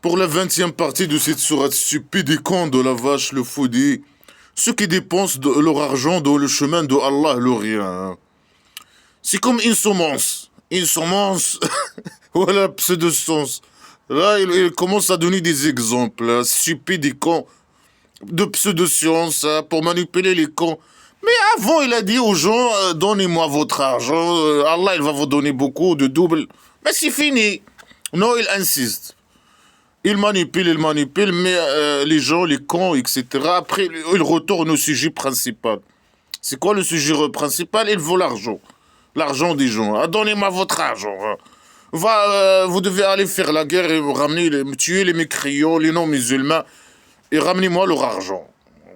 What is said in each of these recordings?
Pour la 20e partie de cette sourate stupide et con de la vache, le foodie, ceux qui dépensent leur argent dans le chemin de Allah, le rien. C'est comme une semence. Une semence, voilà, pseudo-sens. Là, il commence à donner des exemples stupides et cons de pseudo-science pour manipuler les cons. Mais avant, il a dit aux gens, donnez-moi votre argent, Allah, il va vous donner beaucoup de double. Mais c'est fini. Non, il insiste. Il manipule, mais les gens, les cons, etc. Après, il retourne au sujet principal. C'est quoi le sujet principal? Il veut l'argent. L'argent des gens. Ah, donnez-moi votre argent. Vous devez aller faire la guerre et ramener, tuer les mécréants, les non-musulmans, et ramenez-moi leur argent.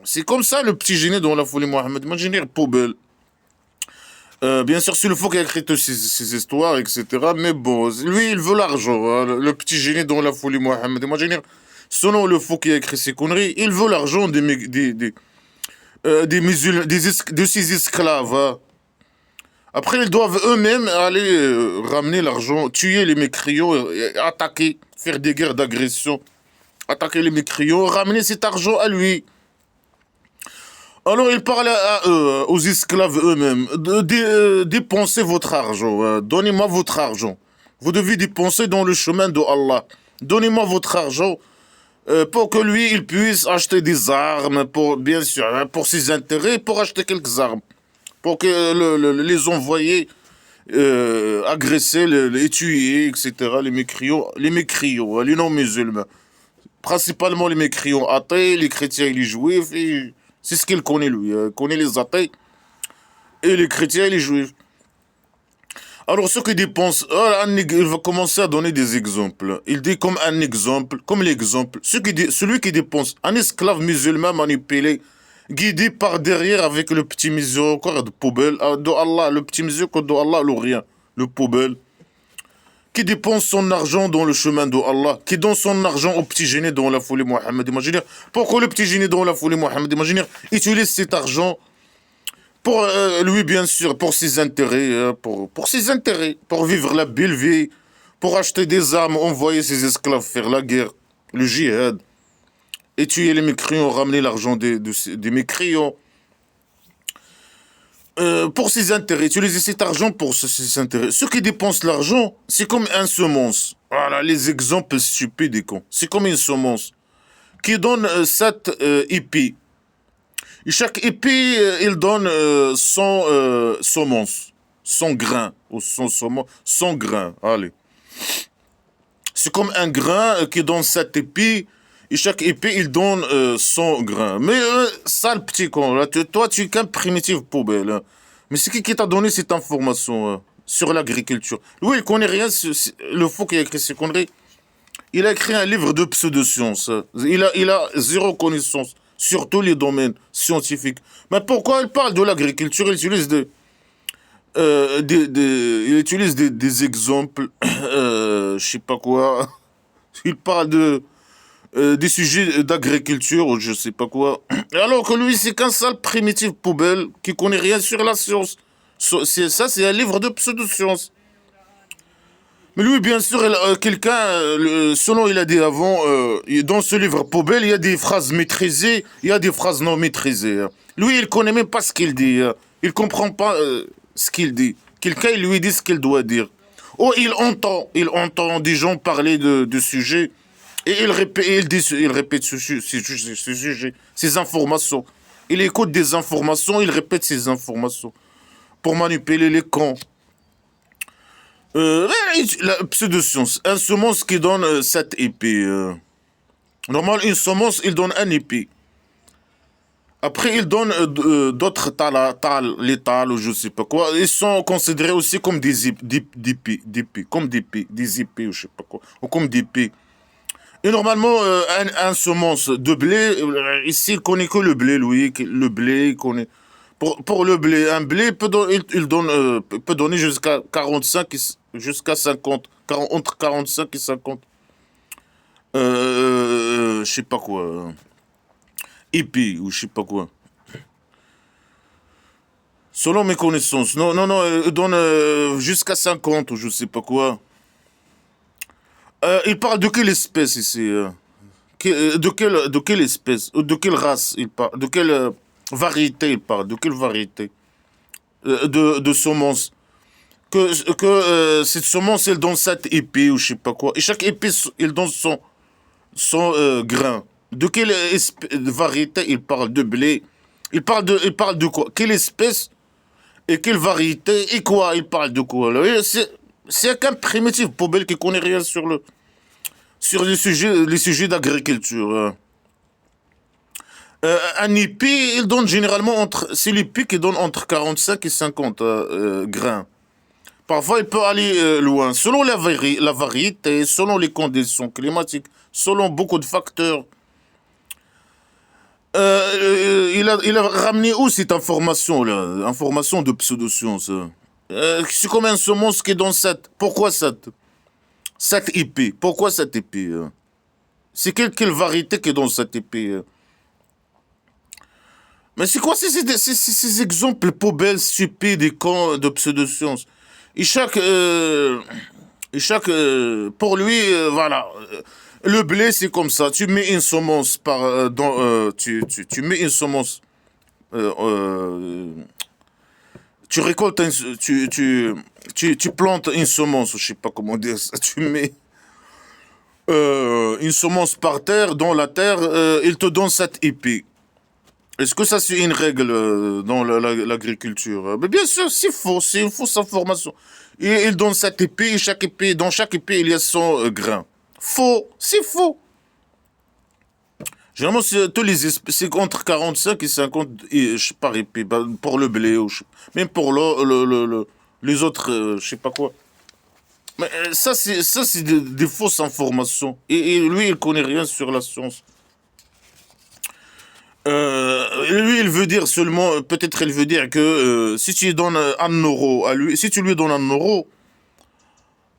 C'est comme ça le petit génie dans la folie Mohammed. Imaginez poubelle. Bien sûr, c'est le faux qui a écrit toutes ces histoires, etc. Mais bon, lui, il veut l'argent. Hein, le petit génie dans la folie Mohammed. Imaginez, selon le faux qui a écrit ces conneries, il veut l'argent des musulmans, de ces esclaves. Hein. Après, ils doivent eux-mêmes aller ramener l'argent, tuer les mécréants, attaquer, faire des guerres d'agression, attaquer les mécréants, ramener cet argent à lui. Alors il parle à eux, aux esclaves eux-mêmes, de dépenser votre argent, donnez-moi votre argent. Vous devez dépenser dans le chemin de Allah. Donnez-moi votre argent pour que lui, il puisse acheter des armes, pour, bien sûr, hein, pour ses intérêts, pour acheter quelques armes. Pour que les envoyer agresser, les tuer, etc. Les mécréants, les non-musulmans. Principalement les mécréants athées, les chrétiens et les juifs. Et c'est ce qu'il connaît, lui. Il connaît les athées et les chrétiens et les juifs. Alors, ceux qui dépensent, il va commencer à donner des exemples. Il dit comme un exemple, comme l'exemple. Celui qui dépense, un esclave musulman manipulé, guidé par derrière avec le petit miséricorde de poubelle, de Allah, le petit miséricorde de Allah, le rien, le poubelle, qui dépense son argent dans le chemin de Allah, qui donne son argent au petit génie dans la folie Mohammed. Imaginez, pourquoi le petit génie dans la folie Mohammed, imaginez, utilise cet argent pour lui, bien sûr, pour ses intérêts, pour ses intérêts, pour vivre la belle vie, pour acheter des armes, envoyer ses esclaves faire la guerre, le djihad, et tuer les mécréants, ramener l'argent des mécréants. Pour ses intérêts, utiliser cet argent pour ses intérêts. Ceux qui dépensent l'argent, c'est comme un semence. Voilà, les exemples stupides et cons. C'est comme une semence qui donne 7 épis. Et chaque épi, il donne 100 semences, 100 grains, ou 100 semences, 100 grains, allez. C'est comme un grain qui donne 7 épis, et chaque épée, il donne 100 grains. Mais ça, le petit con, là, toi, tu es qu'un primitif poubelle. Hein. Mais c'est qui t'a donné cette information sur l'agriculture? Lui, il connaît rien, le faux qui a écrit ces conneries. Il a écrit un livre de pseudo-science. Il a zéro connaissance sur tous les domaines scientifiques. Mais pourquoi il parle de l'agriculture? Il utilise il utilise des exemples, je sais pas quoi. Il parle des sujets d'agriculture ou je sais pas quoi. Alors que lui, c'est qu'un sale primitif poubelle qui connaît rien sur la science. C'est un livre de pseudo-science. Mais lui, bien sûr, selon il a dit avant, dans ce livre poubelle, il y a des phrases maîtrisées, il y a des phrases non maîtrisées. Hein. Lui, il connaît même pas ce qu'il dit. Hein. Il comprend pas ce qu'il dit. Quelqu'un, il lui dit ce qu'il doit dire. Oh, il entend des gens parler de sujets et il répète ce sujet, ces informations. Il écoute des informations, il répète ces informations pour manipuler les cons. La pseudo-science, une semence qui donne 7 épées. Normalement, une semence, il donne un épée. Après, il donne d'autres les tales ou je sais pas quoi. Ils sont considérés aussi comme des épées, des épées ou je sais pas quoi, ou comme des épées. Et normalement, un semence de blé, ici, il connaît que le blé, lui, le blé, il connaît. Pour le blé, un blé il donne, peut donner jusqu'à 45, jusqu'à 50, entre 45 et 50. Je sais pas quoi. Épis ou je sais pas quoi. Selon mes connaissances. Non, il donne jusqu'à 50 ou je sais pas quoi. Il parle de quelle espèce ici de quelle espèce? De quelle race il parle? De quelle variété il parle? De quelle variété? De semences? Que cette semence, elle donne cette épée ou je sais pas quoi. Et chaque épée, elle donne son grain. De quelle variété il parle? De blé? Il parle de quoi? Quelle espèce et quelle variété et quoi? Il parle de quoi là? C'est qu'un primitif poubelle qui connaît rien sur les sujets d'agriculture. Un épi, il donne généralement c'est l'épi qui donne entre 45 et 50 grains. Parfois, il peut aller loin, selon la variété, selon les conditions climatiques, selon beaucoup de facteurs. Il a ramené où cette information-là? Information de pseudoscience. C'est comme un semence qui est dans cette. Pourquoi cette épée? Pourquoi cette épée? C'est quelle variété qui est dans cette épée? Mais c'est quoi ces exemples poubelles, stupides et cons de pseudosciences? Et pour lui, voilà. Le blé, c'est comme ça. Tu mets une semence tu mets une semence. euh, euh, Tu récoltes, tu plantes une semence, je sais pas comment dire ça. Tu mets une semence par terre, dans la terre, il te donne cette épée. Est-ce que ça, c'est une règle dans l'agriculture? Mais bien sûr, c'est faux, c'est une fausse information. Et il donne cette épée, et dans chaque épée, il y a son grain. Faux, c'est faux. Généralement, c'est entre 45 et 50 par épée, bah, pour le blé, même pour les autres, je sais pas quoi. Mais ça, c'est des fausses informations. Et lui, il connaît rien sur la science. Lui, il veut dire seulement, peut-être il veut dire que si tu lui donnes un euro à lui, si tu lui donnes un euro,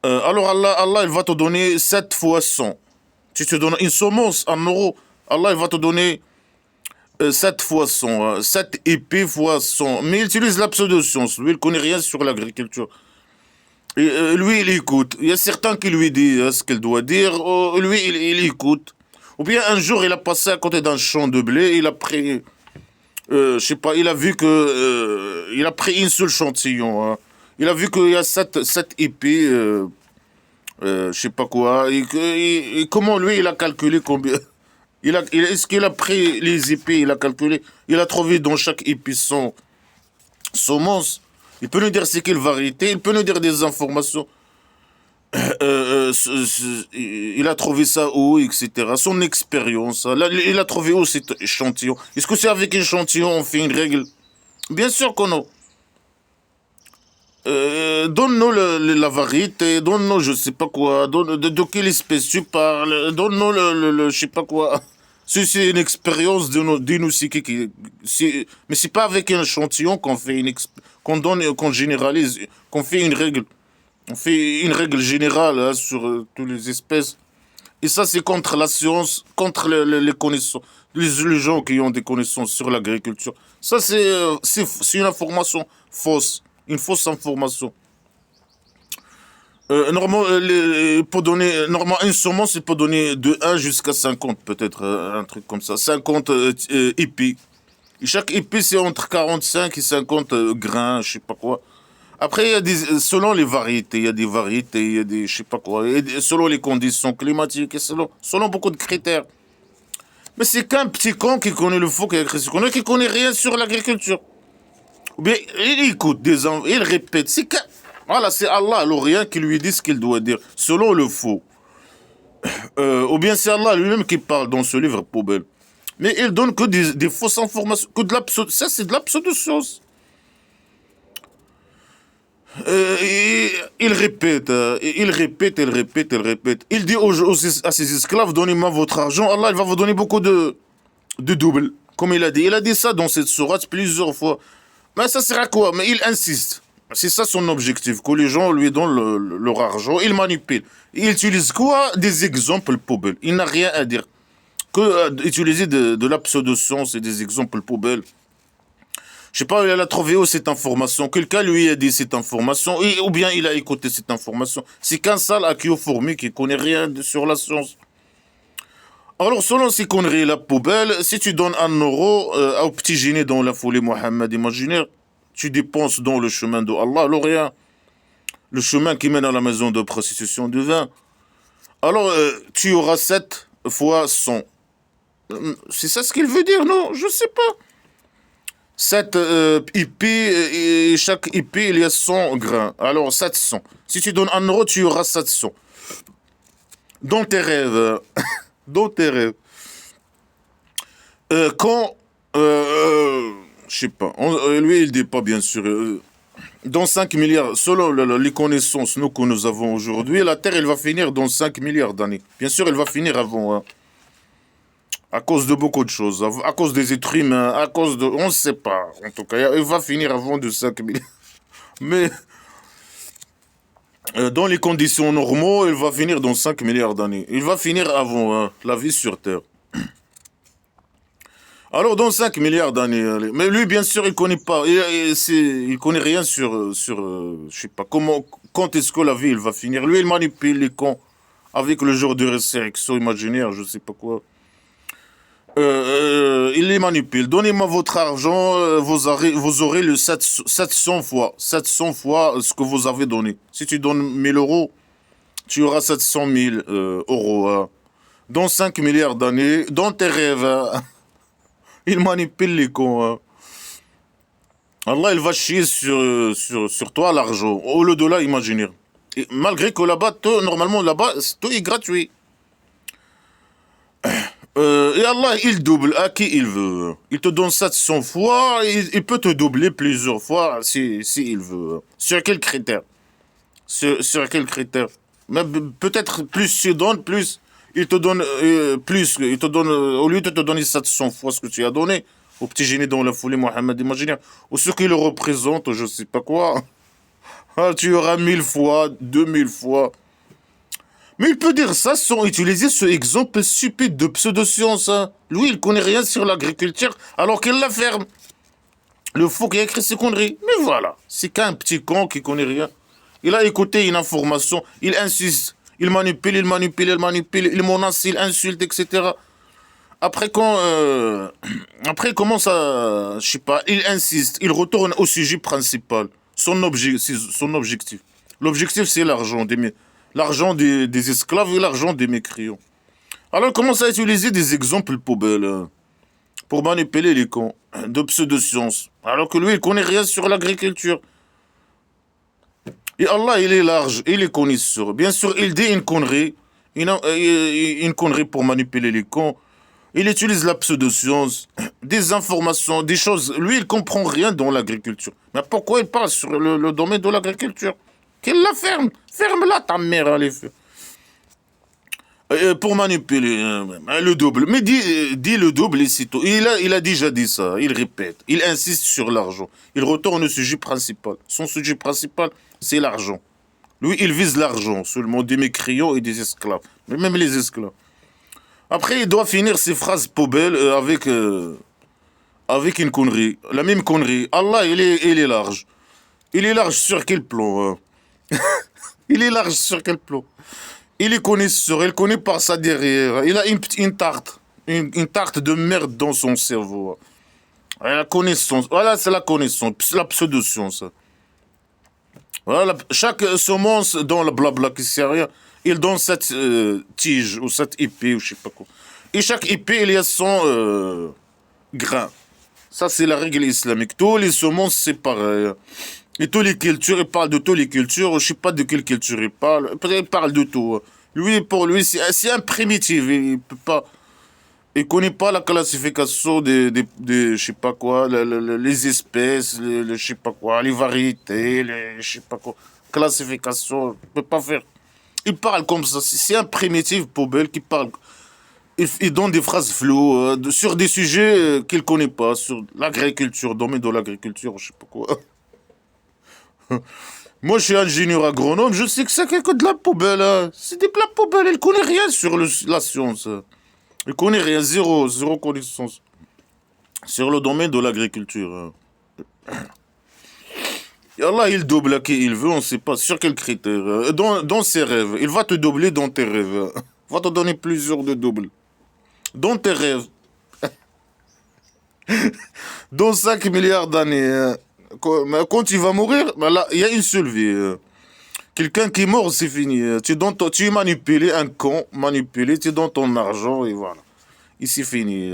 alors Allah, il va te donner 7 fois 100. Si tu donnes une semence, un euro, Allah, il va te donner 7 fois 100, 7 épées fois 100. Mais il utilise la pseudo-science. Lui, il connaît rien sur l'agriculture. Et lui, il écoute. Il y a certains qui lui disent ce qu'il doit dire. Lui, il écoute. Ou bien un jour, il a passé à côté d'un champ de blé. Il a pris, je sais pas, il a vu que, il a pris une seule chantillon. Hein. Il a vu qu'il y a sept épées, je sais pas quoi. Et comment lui, il a calculé combien? Est-ce qu'il a pris les épées, il a calculé, il a trouvé dans chaque épée son semence. Il peut nous dire c'est quelle variété, il peut nous dire des informations. Il a trouvé ça où, etc. Son expérience. Là, il a trouvé où cet échantillon? Est-ce que c'est avec échantillon on fait une règle? Bien sûr qu'on a. Donne-nous la variété, donne-nous je sais pas quoi, de quelle espèce tu parles, donne-nous je sais pas quoi. Si c'est une expérience de nos, dis-nous mais c'est pas avec un échantillon qu'on fait qu'on donne, qu'on généralise, qu'on fait une règle. On fait une règle générale hein, sur toutes les espèces. Et ça, c'est contre la science, contre les connaissances, les gens qui ont des connaissances sur l'agriculture. Ça, c'est une information fausse, une fausse information. Normalement, une semence, c'est pour donner de 1 jusqu'à 50, peut-être, un truc comme ça. 50 épis. Et chaque épi, c'est entre 45 et 50 grains, je sais pas quoi. Après, il y a selon les variétés, il y a des variétés, il y a des, je sais pas quoi, selon les conditions climatiques, et selon beaucoup de critères. Mais c'est qu'un petit con qui connaît le faux, qui connaît rien sur l'agriculture. Ou bien, il écoute il répète. Voilà, c'est Allah, l'Orient, qui lui dit ce qu'il doit dire, selon le faux. Ou bien c'est Allah lui-même qui parle dans ce livre poubelle. Mais il donne que des fausses informations, que de la ça c'est de la pseudo-science. Il répète, il répète, il répète, il répète. Il dit à ses esclaves, donnez-moi votre argent. Allah, il va vous donner beaucoup de double. Comme il a dit. Il a dit ça dans cette sourate plusieurs fois. Mais ça sert à quoi? Mais il insiste. C'est ça son objectif, que les gens lui donnent leur argent. Il manipule. Il utilise quoi? Des exemples poubelles. Il n'a rien à dire. Que utiliser de la pseudo-science et des exemples poubelles. Je sais pas, il a trouvé où cette information. Quelqu'un lui a dit cette information, ou bien il a écouté cette information. C'est qu'un sale fourmi qui connaît rien sur la science. Alors, selon ces conneries, la poubelle, si tu donnes 1 euro au petit génie dans la folie Mohammed imaginaire, tu dépenses dans le chemin de Allah, alors rien. Le chemin qui mène à la maison de prostitution du vin. Alors, tu auras 7 fois 100. C'est ça ce qu'il veut dire, non? Je sais pas. 7 épées, et chaque épée, il y a 100 grains. Alors, 700. Si tu donnes 1 euro, tu auras 700. Dans tes rêves. Dans tes rêves. Quand... je sais pas. Lui, il dit pas, bien sûr. Dans 5 milliards, selon les connaissances nous, que nous avons aujourd'hui, la Terre, elle va finir dans 5 milliards d'années. Bien sûr, elle va finir avant. Hein. À cause de beaucoup de choses. À cause des êtres humains, à cause de... On ne sait pas. En tout cas, elle va finir avant de 5 milliards. Mais... dans les conditions normaux, il va finir dans 5 milliards d'années. Il va finir avant hein, la vie sur Terre. Alors, dans 5 milliards d'années, mais lui, bien sûr, il connaît pas, il connaît rien je sais pas, quand est-ce que la vie, il va finir. Lui, il manipule les cons avec le jour de résurrection imaginaire, je sais pas quoi. Il les manipule. Donnez-moi votre argent, vous aurez le 700 fois ce que vous avez donné. Si tu donnes 1000 euros, tu auras 700 000 euros. Hein. Dans 5 milliards d'années, dans tes rêves, hein. Il manipule les cons. Hein. Allah, il va chier sur toi l'argent, au lieu de là, imaginaire. Et malgré que là-bas, normalement, là-bas, tout est gratuit. Et Allah, il double à qui il veut. Il te donne 700 fois, il peut te doubler plusieurs fois si il veut. Sur quel critère? Sur quel critère? Mais peut-être plus tu donnes, plus il te donne plus. Il te donne, au lieu de te donner 700 fois ce que tu as donné, au petit génie dans la folie Mohammed imaginaire, ou ce qu'il représente, je sais pas quoi, ah, tu auras 1000 fois, 2000 fois. Mais il peut dire ça sans utiliser ce exemple stupide de pseudo-science. Hein. Lui, il connaît rien sur l'agriculture, alors qu'il la ferme. Le fou qui a écrit ces conneries. Mais voilà, c'est qu'un petit con qui connaît rien. Il a écouté une information, il insiste, il manipule, il menace, il insulte, etc. Après, après, il commence à... Je sais pas, il insiste, il retourne au sujet principal. Son objectif. L'objectif, c'est l'argent des esclaves et l'argent des mécréants. Alors, il commence à utiliser des exemples poubelles pour manipuler les cons de pseudo-science. Alors que lui, il connaît rien sur l'agriculture. Et Allah, il est large, il est connaisseur. Bien sûr, il dit une connerie, une connerie pour manipuler les cons. Il utilise la pseudo-science, des informations, des choses. Lui, il comprend rien dans l'agriculture. Mais pourquoi il parle sur le domaine de l'agriculture? Qu'il la ferme. Ferme-la, ta mère, allez. Pour manipuler le double. Mais dis le double et c'est tout. Il a déjà dit ça, il répète. Il insiste sur l'argent. Il retourne au sujet principal. Son sujet principal, c'est l'argent. Lui, il vise l'argent, seulement des mécréants et des esclaves. Mais même les esclaves. Après, il doit finir ses phrases poubelles avec une connerie. La même connerie. Allah, il est large. Il est large sur quel plan hein? Il est large sur quel plan? Il est connaisseur, il connaît par sa derrière. Il a une tarte. Une tarte de merde dans son cerveau. La connaissance. Voilà, c'est la connaissance. La pseudo-science. Voilà, chaque semence dans le blabla qui sert à rien, il donne cette tige ou cette épée ou je sais pas quoi. Et chaque épée, il y a 100 grains. Ça, c'est la règle islamique. Tous les semences, c'est pareil. Et toutes les cultures, il parle de toutes les cultures. Je sais pas de quelle culture il parle. Il parle de tout. Lui, pour lui, c'est un primitif. Il peut pas... Il connaît pas la classification je sais pas quoi, les espèces, je sais pas quoi, les variétés, je sais pas quoi. Classification, il peut pas faire. Il parle comme ça. C'est un primitif poubelle qui parle. Il donne des phrases floues sur des sujets qu'il connaît pas, sur l'agriculture, domaine de l'agriculture, je sais pas quoi. Moi, je suis ingénieur agronome, je sais que c'est que de la poubelle. Hein. C'est des plats poubelles, il connaît rien sur la science. Il connaît rien, zéro connaissance sur le domaine de l'agriculture. Hein. Et Allah, il double à qui il veut, on ne sait pas sur quels critères. Dans ses rêves. Il va te doubler dans tes rêves. Il va te donner plusieurs de doubles. Dans tes rêves. Dans 5 milliards d'années. Quand tu vas mourir, ben là, il y a une seule vie. Quelqu'un qui est mort, c'est fini. Tu es manipulé, un con, manipulé, tu donnes ton argent et voilà. Et c'est fini.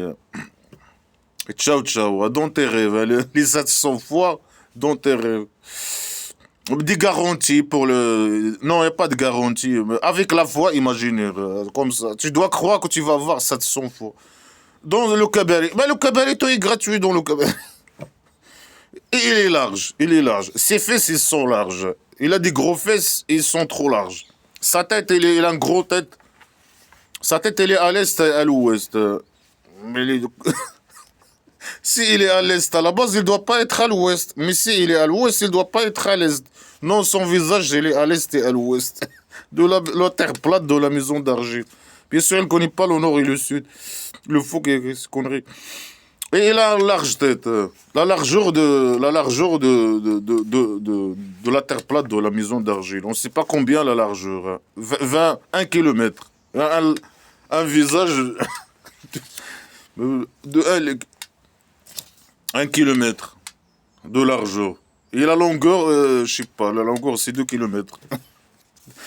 Ciao, ciao. Dans tes rêves. Les 700 fois dans tes rêves. Des garanties pour le... Non, il n'y a pas de garantie. Mais avec la foi imaginaire, comme ça. Tu dois croire que tu vas voir 700 fois. Dans le cabaret. Mais le cabaret, toi, est gratuit dans le cabaret. Et il est large. Il est large. Ses fesses, ils sont larges. Il a des gros fesses, ils sont trop larges. Sa tête, il a une grosse tête. Sa tête, elle est à l'est et à l'ouest. Mais si il est à l'est, à la base, il ne doit pas être à l'ouest. Mais si il est à l'ouest, il ne doit pas être à l'est. Non, son visage, il est à l'est et à l'ouest. De la terre plate de la maison d'argile. Bien sûr, elle ne connaît pas le nord et le sud. Le faux c'est connerie. Et il a une large tête. La largeur de la terre plate de la maison d'argile. On ne sait pas combien la largeur. 1 kilomètre. Un visage de 1 kilomètre de largeur. Et la longueur, je sais pas, la longueur c'est 2 kilomètres.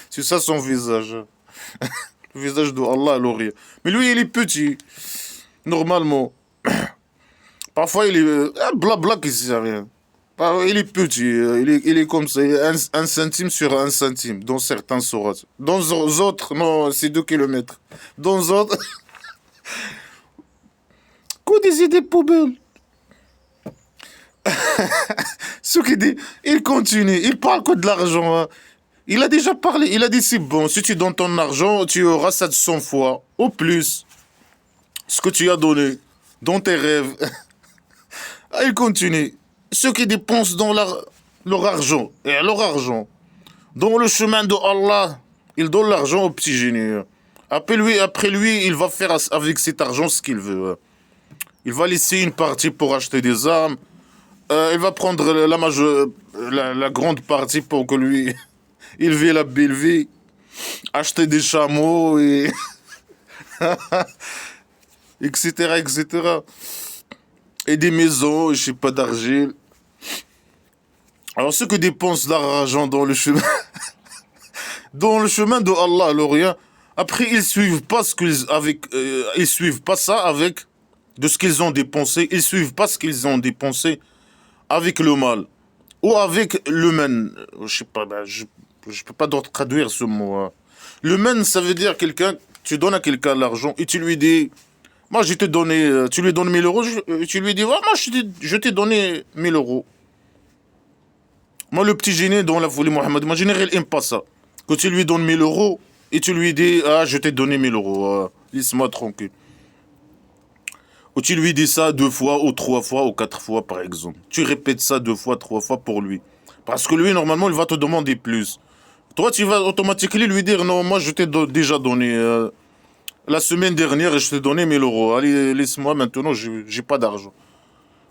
C'est ça son visage. Le visage de Allah l'aurait. Mais lui, il est petit. Normalement. Parfois, il est blabla qui sert à rien. Il est petit, il est comme ça, un centime sur 1 centime, dans certains sourates. Dans autres, non, c'est 2 kilomètres. Dans autres, que des idées poubelles. Ce qui dit, il continue, il parle que de l'argent. Hein. Il a déjà parlé, il a dit c'est bon, si tu donnes ton argent, tu auras 700 fois, au plus, ce que tu as donné, dans tes rêves. Ah, il continue. Ceux qui dépensent dans leur argent, et leur argent, dans le chemin de Allah, ils donnent l'argent au petit génie. Après lui, il va faire avec cet argent ce qu'il veut. Il va laisser une partie pour acheter des armes. Il va prendre la grande partie pour que lui, il vive la belle vie. Acheter des chameaux, et etc., etc. Et des maisons, je sais pas, d'argile. Alors ceux qui dépensent l'argent dans le chemin, dans le chemin de Allah, l'Orient, après ils suivent pas ils suivent pas ça avec de ce qu'ils ont dépensé, ils suivent pas ce qu'ils ont dépensé avec le mal ou avec le men. Je sais pas, je peux pas d'autre traduire ce mot. Hein. Le men, ça veut dire quelqu'un, tu donnes à quelqu'un l'argent et tu lui dis, moi je t'ai donné, tu lui donnes 1000 euros, tu lui dis, ouais, moi je t'ai donné 1000 euros. Moi, le petit génie dans la folie Mohammed, moi, général, il n'aime pas ça. Que tu lui donnes 1000 euros et tu lui dis, ah, je t'ai donné 1000 euros, laisse-moi tranquille. Ou tu lui dis ça 2 fois, ou 3 fois, ou 4 fois, par exemple. Tu répètes ça 2 fois, 3 fois pour lui. Parce que lui, normalement, il va te demander plus. Toi, tu vas automatiquement lui dire, non, moi, je t'ai déjà donné. La semaine dernière, je t'ai donné 1000 euros. Allez, laisse-moi maintenant, j'ai pas d'argent.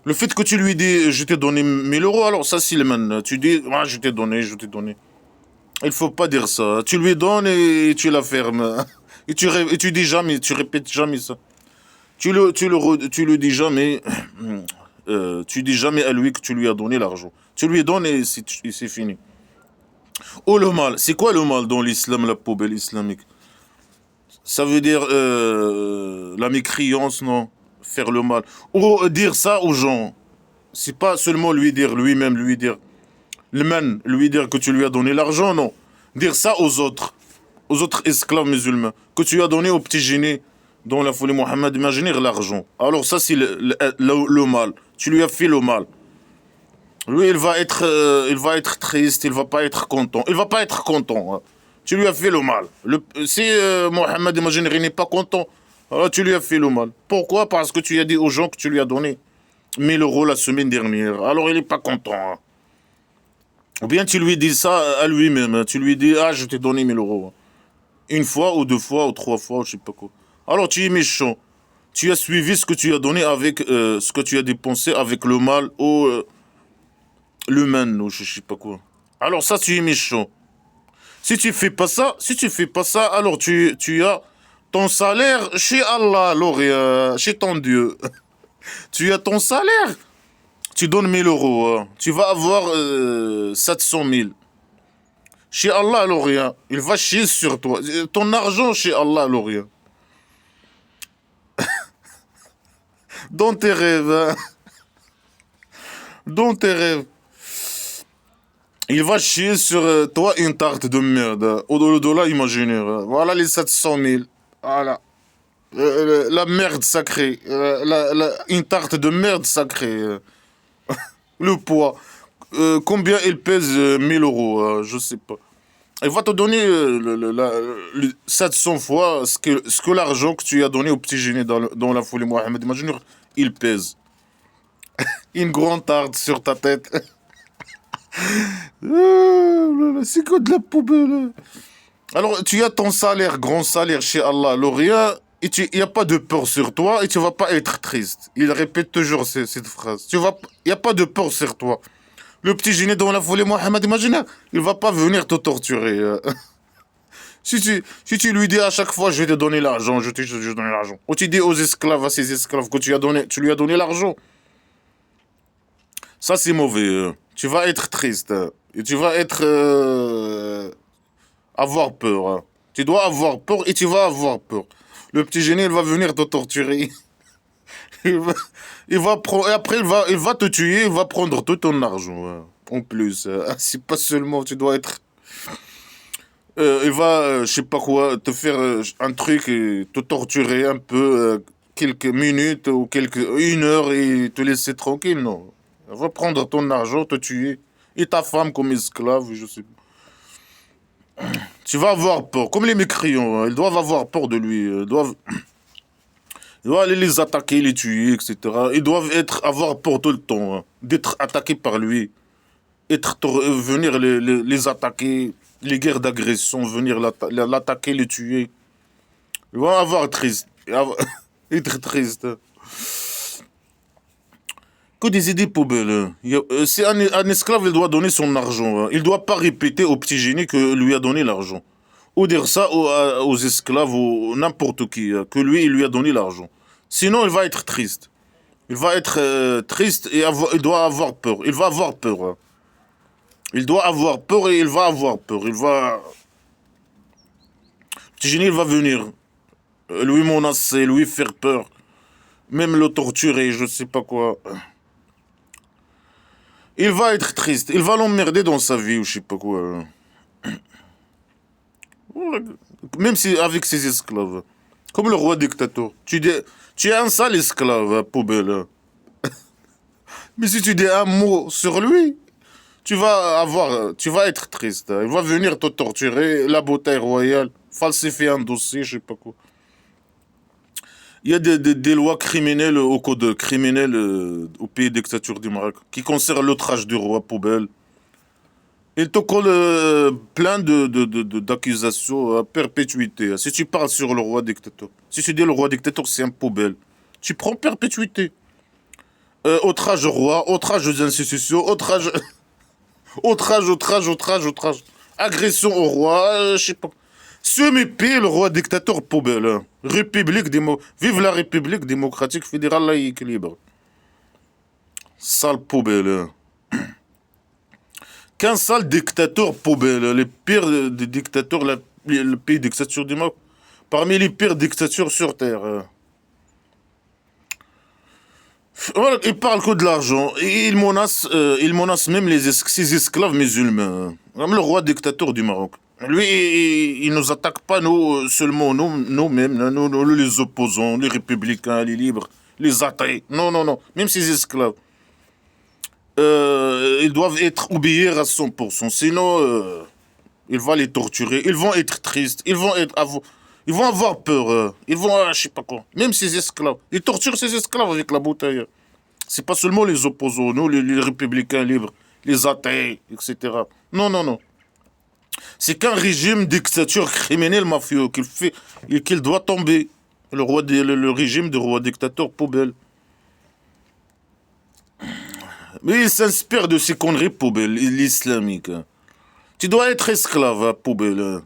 Le fait que tu lui dis, je t'ai donné 1000 euros, alors ça, c'est le man. Tu dis, ah, je t'ai donné, je t'ai donné. Il faut pas dire ça. Tu lui donnes et tu la fermes. Et tu dis jamais, tu répètes jamais ça. Tu le dis jamais. Tu dis jamais à lui que tu lui as donné l'argent. Tu lui donnes et c'est fini. Oh, le mal. C'est quoi le mal dans l'islam, la poubelle islamique? Ça veut dire la mécréance, non? Faire le mal. Ou dire ça aux gens. C'est pas seulement lui dire, lui-même, lui dire. Le man, lui dire que tu lui as donné l'argent, non. Dire ça aux autres esclaves musulmans, que tu as donné au petit génie dans la folie Mohammed, imaginez l'argent. Alors ça, c'est le mal. Tu lui as fait le mal. Lui, il va être triste, il va pas être content. Il va pas être content. Hein. Tu lui as fait le mal. Si Mohammed, imaginez, il n'est pas content, alors tu lui as fait le mal. Pourquoi? Parce que tu as dit aux gens que tu lui as donné 1000 euros la semaine dernière. Alors il n'est pas content. Hein. Ou bien tu lui dis ça à lui-même. Tu lui dis, ah, je t'ai donné 1000 euros. 1 fois, ou 2 fois, ou 3 fois, je sais pas quoi. Alors tu es méchant. Tu as suivi ce que tu as donné avec ce que tu as dépensé avec le mal. l'humaine ou je sais pas quoi. Alors ça, tu es méchant. Si tu fais pas ça, alors tu as ton salaire chez Allah, alors, chez ton Dieu. Tu as ton salaire, tu donnes 1 000 euros. Tu vas avoir 700 000. Chez Allah, alors rien. Il va chier sur toi. Ton argent chez Allah, alors rien. Dans tes rêves, hein. Dans tes rêves. Il va chier sur toi une tarte de merde. Au dollar imaginaire. Voilà les 700 000. Voilà. La merde sacrée. Une tarte de merde sacrée. Le poids. Combien il pèse 1 000 euros, je sais pas. Il va te donner 700 fois ce que l'argent que tu as donné au petit génie dans la folie Mohamed. Imagine, il pèse. Une grande tarte sur ta tête. C'est que de la poubelle. Alors, tu as ton salaire, grand salaire chez Allah, Lauria, et il n'y a pas de peur sur toi et tu vas pas être triste. Il répète toujours cette phrase. Il n'y a pas de peur sur toi. Le petit génie dans la folie Mohamed, imagine, il va pas venir te torturer. Si tu lui dis à chaque fois, je vais te donner l'argent, je vais te donner l'argent. Ou tu dis aux esclaves, à ces esclaves que tu lui as donné l'argent. Ça, c'est mauvais. Tu vas être triste. Et tu vas avoir peur. Tu dois avoir peur et tu vas avoir peur. Le petit génie, il va venir te torturer. Il va, et après, il va te tuer, il va prendre tout ton argent. En plus. C'est pas seulement, tu dois être. Il va, je sais pas quoi, te faire un truc et te torturer un peu, quelques minutes ou une heure et te laisser tranquille, non. Il va prendre ton argent, te tuer, et ta femme comme esclave, je sais pas. Tu vas avoir peur, comme les mécréants, ils doivent avoir peur de lui, ils doivent aller les attaquer, les tuer, etc. Ils doivent avoir peur tout le temps, d'être attaqués par lui, venir les attaquer, les guerres d'agression, venir l'attaquer, les tuer. Ils vont avoir triste, être triste. Que des idées poubelles. Si un esclave, il doit donner son argent. Il ne doit pas répéter au petit génie que lui a donné l'argent. Ou dire ça aux esclaves ou n'importe qui, que lui, il lui a donné l'argent. Sinon, il va être triste. Il va être triste et il doit avoir peur. Il va avoir peur. Il doit avoir peur et il va avoir peur. Le petit génie, il va venir lui menacer, lui faire peur. Même le torturer, je sais pas quoi. Il va être triste. Il va l'emmerder dans sa vie ou je sais pas quoi. Même si avec ses esclaves. Comme le roi dictateur. Tu es un sale esclave, poubelle. Mais si tu dis un mot sur lui, tu vas être triste. Il va venir te torturer, la bataille royale, falsifier un dossier, je sais pas quoi. Il y a des lois criminelles au code criminel au pays dictature du Maroc qui concernent l'outrage du roi poubelle. Il te colle plein d'accusations à perpétuité. Si tu parles sur le roi dictateur, si tu dis le roi dictateur c'est un poubelle, tu prends perpétuité. Outrage au roi, outrage aux institutions, outrage. Agression au roi, je sais pas. Semi-paix, le roi dictateur poubelle. Vive la République démocratique fédérale laïque libre. Sale poubelle. Qu'un sale dictateur poubelle. Les pires des dictateurs, le pays dictature du Maroc. Parmi les pires dictatures sur Terre. Voilà, il parle que de l'argent. Et il menace même ses esclaves musulmans. Même le roi dictateur du Maroc. Lui, il nous attaque pas nous seulement, nous-mêmes, nous, les opposants, les républicains, les libres, les athées. Non, non, non. Même ses esclaves. Ils doivent être obéir à 100%. Sinon, il va les torturer. Ils vont être tristes. Ils vont avoir peur. Ils vont, je sais pas quoi. Même ses esclaves. Ils torturent ses esclaves avec la bouteille. C'est pas seulement les opposants, nous, les républicains libres, les athées, etc. Non, non, non. C'est qu'un régime dictature criminel mafieux qu'il doit tomber. Le régime de roi dictateur poubelle. Mais il s'inspire de ces conneries poubelles, l'islamique. Tu dois être esclave, poubelle.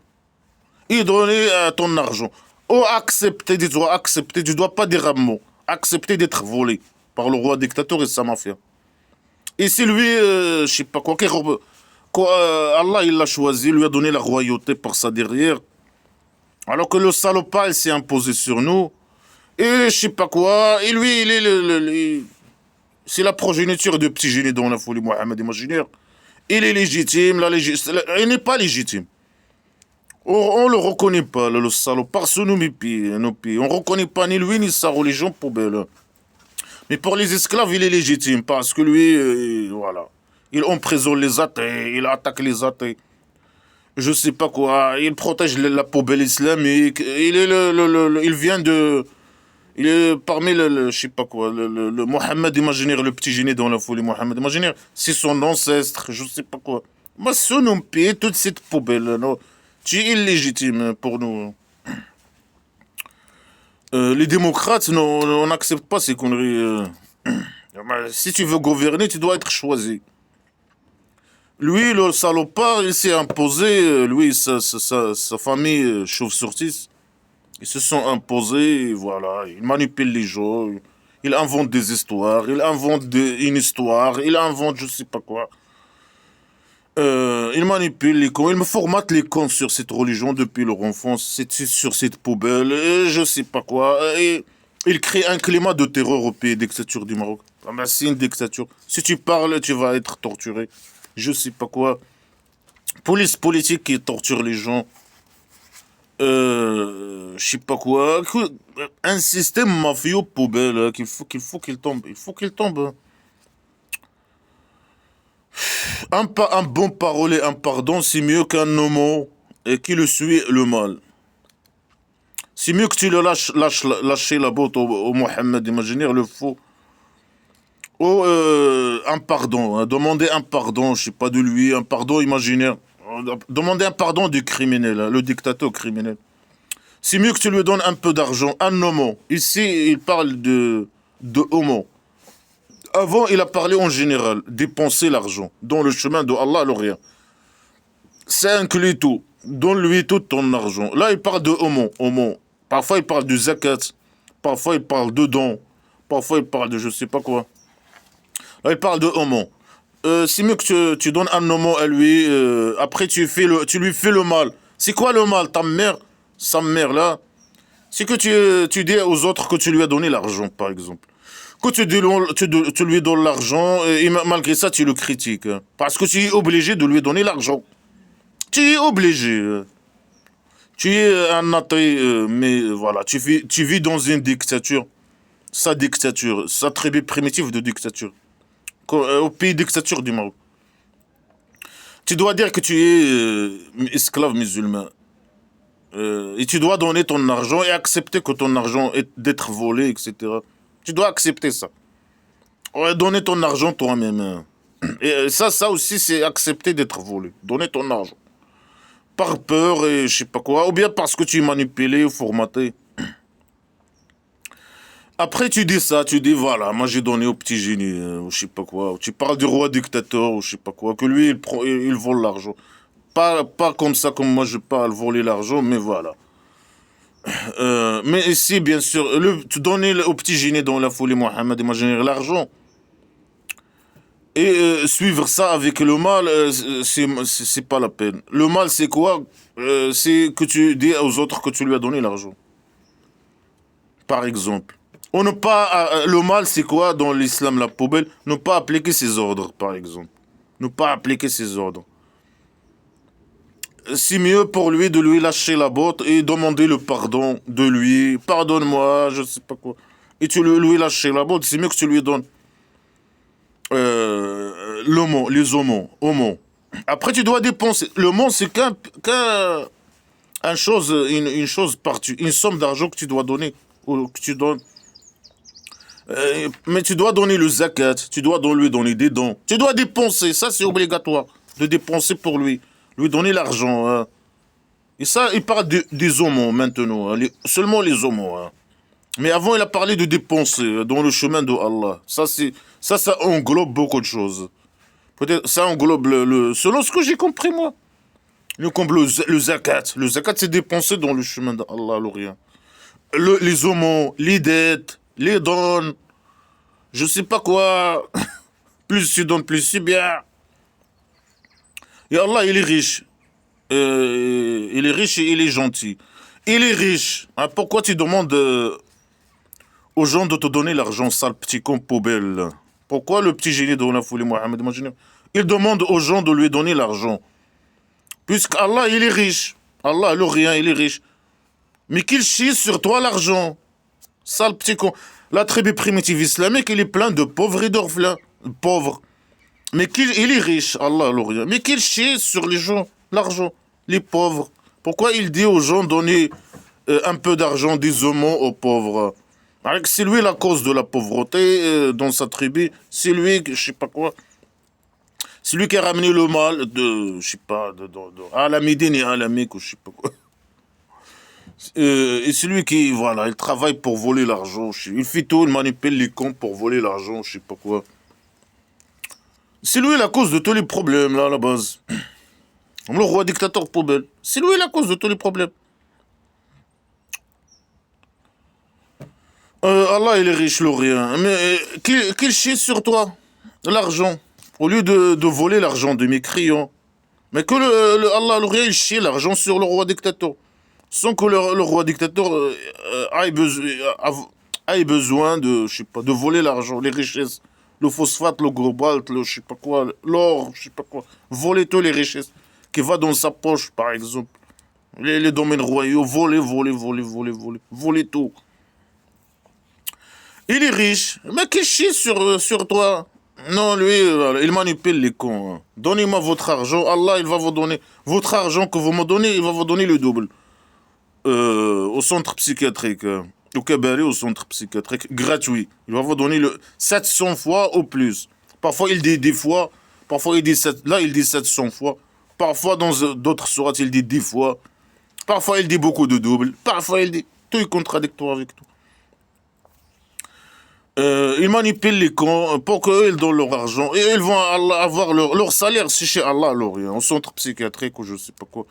Et donner ton argent. Ou accepter, tu dois pas dire un mot. Accepter d'être volé par le roi dictateur et sa mafia. Et c'est lui, je sais pas quoi, Allah il l'a choisi, lui a donné la royauté par ça derrière. Alors que le salopard il s'est imposé sur nous. Et je sais pas quoi, et lui il est c'est la progéniture de petit génie dans la folie Mohamed imaginaire. Il est légitime, il n'est pas légitime. On le reconnaît pas, le salopard sous nos pays. On reconnaît pas ni lui ni sa religion poubelle. Mais pour les esclaves, il est légitime parce que lui, voilà. Il emprisonne les athées, il attaque les athées. Je sais pas quoi, il protège la poubelle islamique. Il vient de. Il est parmi je sais pas quoi, le Mohammed imaginaire, le petit génie dans la folie Mohammed imaginaire. C'est son ancêtre, je sais pas quoi. Mais sous nos pieds, toute cette poubelle, non. Tu es illégitime pour nous. Les démocrates, non, on n'accepte pas ces conneries. Si tu veux gouverner, tu dois être choisi. Lui, le salopard, il s'est imposé, lui, sa famille chauve-surtis, ils se sont imposés, et voilà, il manipule les gens, il invente des histoires, il invente une histoire, il invente je sais pas quoi. Il manipule les cons, il me formate les cons sur cette religion depuis leur enfance, sur cette poubelle, et je sais pas quoi. Et il crée un climat de terreur au pays dictature du Maroc. Ah ben, c'est une dictature. Si tu parles, tu vas être torturé. Je sais pas quoi. Police politique qui torture les gens. Je sais pas quoi. Un système mafieux poubelle qu'il tombe. Il faut qu'il tombe. Hein. Un bon parler, un pardon, c'est mieux qu'un homo et qui le suit le mal. C'est mieux que tu le lâcher la botte au Mohammed imaginaire, le faux. Ou un pardon, hein, demander un pardon, je sais pas de lui, un pardon imaginaire. Demander un pardon du criminel, hein, le dictateur criminel. C'est mieux que tu lui donnes un peu d'argent, un homo. Ici, il parle de homo. Avant, il a parlé en général, dépenser l'argent dans le chemin de Allah, le rien. C'est inclus tout. Donne-lui tout ton argent. Là, il parle de homo. Parfois, il parle de zakat. Parfois, il parle de don. Parfois, il parle de je sais pas quoi. Là, il parle de homo. C'est mieux que tu donnes un homo à lui. Après, tu lui fais le mal. C'est quoi le mal? Sa mère, là. C'est que tu dis aux autres que tu lui as donné l'argent, par exemple. Que tu lui donnes l'argent, et malgré ça, tu le critiques. Hein. Parce que tu es obligé de lui donner l'argent. Tu es obligé. Tu es un athée, mais voilà, tu vis dans une dictature. Sa tribu primitive de dictature. Au pays dictature du Maroc. Tu dois dire que tu es esclave musulman. Et tu dois donner ton argent et accepter que ton argent est d'être volé, etc. Tu dois accepter ça. Ouais, donner ton argent toi-même. Hein. Et ça aussi, c'est accepter d'être volé. Donner ton argent. Par peur et je sais pas quoi. Ou bien parce que tu es manipulé ou formaté. Après, tu dis ça, tu dis voilà, moi j'ai donné au petit génie, ou je sais pas quoi. Tu parles du roi dictateur, ou je sais pas quoi. Que lui, il vole l'argent. Pas comme ça, comme moi je parle, voler l'argent, mais voilà. Mais ici, bien sûr, tu donnes au petit génie dans la folie Mohammed, imaginer l'argent. Et suivre ça avec le mal, c'est pas la peine. Le mal, c'est quoi? C'est que tu dis aux autres que tu lui as donné l'argent. Par exemple. On ne pas, le mal, c'est quoi dans l'islam, la poubelle? Ne pas appliquer ses ordres, par exemple. Ne pas appliquer ses ordres. C'est mieux pour lui de lui lâcher la botte et demander le pardon de lui. Pardonne-moi, je sais pas quoi. Et tu lui lâcher la botte, c'est mieux que tu lui donnes les homos. Après, tu dois dépenser. Le mot, c'est une chose partie, une somme d'argent que tu dois donner. Ou que tu donnes. Mais tu dois donner le zakat, tu dois lui donner des dons. Tu dois dépenser, ça c'est obligatoire. De dépenser pour lui. Lui donner l'argent. Hein. Et ça, il parle des homos maintenant. Hein. Seulement les homos. Hein. Mais avant, il a parlé de dépenser dans le chemin de Allah. Ça englobe beaucoup de choses. Peut-être ça englobe selon ce que j'ai compris moi. Comme le zakat. Le zakat, c'est dépenser dans le chemin d'Allah, le rien. Les aumônes, les dettes, les dons, je sais pas quoi. Plus tu donnes, plus c'est bien. Et Allah, il est riche. Il est riche et il est gentil. Il est riche. Hein, pourquoi tu demandes aux gens de te donner l'argent sale, petit con poubelle? Pourquoi le petit génie de la folie, Mohamed, imaginez, il demande aux gens de lui donner l'argent? Puisqu'Allah, il est riche. Allah, le rien, il est riche. Mais qu'il chie sur toi l'argent. Sale petit con. La tribu primitive islamique, il est plein de pauvres et d'orphelins. Pauvres. Mais il est riche, Allah, le rien. Mais qu'il chie sur les gens, l'argent. Les pauvres. Pourquoi il dit aux gens donner un peu d'argent, des aumônes aux pauvres? C'est lui la cause de la pauvreté dans sa tribu. C'est lui, je sais pas quoi. C'est lui qui a ramené le mal de, je sais pas, à la Médine et à la Mecque, ou je sais pas quoi. Et c'est lui qui, voilà, il travaille pour voler l'argent. Il fait tout, il manipule les comptes pour voler l'argent, je sais pas quoi. C'est lui la cause de tous les problèmes, là, à la base. Comme le roi dictateur poubelle. C'est lui la cause de tous les problèmes. Allah, il est riche, le rien. Mais qu'il chie sur toi, l'argent. Au lieu de voler l'argent de mes crayons. Mais que Allah, le rien, il chie l'argent sur le roi dictateur. Sans que le roi dictateur ait besoin de, je sais pas, de voler l'argent, les richesses. Le phosphate, le cobalt, le je sais pas quoi, l'or, je sais pas quoi. Voler toutes les richesses qui va dans sa poche, par exemple. Les domaines royaux, voler tout. Il est riche, mais qui chie sur toi. Non, lui, il manipule les cons. Hein. Donnez-moi votre argent, Allah, il va vous donner. Votre argent que vous me donnez, il va vous donner le double. Au centre psychiatrique, au cabaret, au centre psychiatrique, gratuit. Il va vous donner 700 fois au plus. Parfois, il dit 10 fois. Parfois, il dit là, il dit 700 fois. Parfois, dans d'autres sourates, il dit 10 fois. Parfois, il dit beaucoup de doubles. Parfois, il dit... Tout est contradictoire avec tout. Ils manipulent les cons pour qu'eux, ils donnent leur argent. Et ils vont avoir leur salaire, c'est chez Allah, alors, au centre psychiatrique ou je sais pas quoi.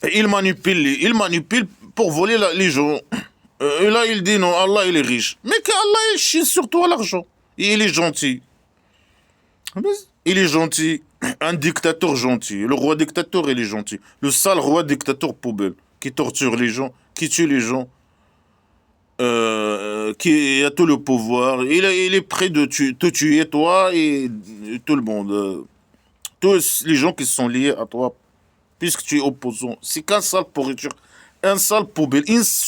Et ils manipulent pour voler les gens. Et là, il dit non, Allah, il est riche. Mais qu'Allah, il chie sur toi l'argent. Et il est gentil. Il est gentil. Un dictateur gentil. Le roi dictateur, il est gentil. Le sale roi dictateur poubelle. Qui torture les gens, qui tue les gens. Qui a tout le pouvoir. Il est prêt de te tuer, toi et tout le monde. Tous les gens qui sont liés à toi, puisque tu es opposant. C'est qu'un sale pourriture. Un sale poubelle.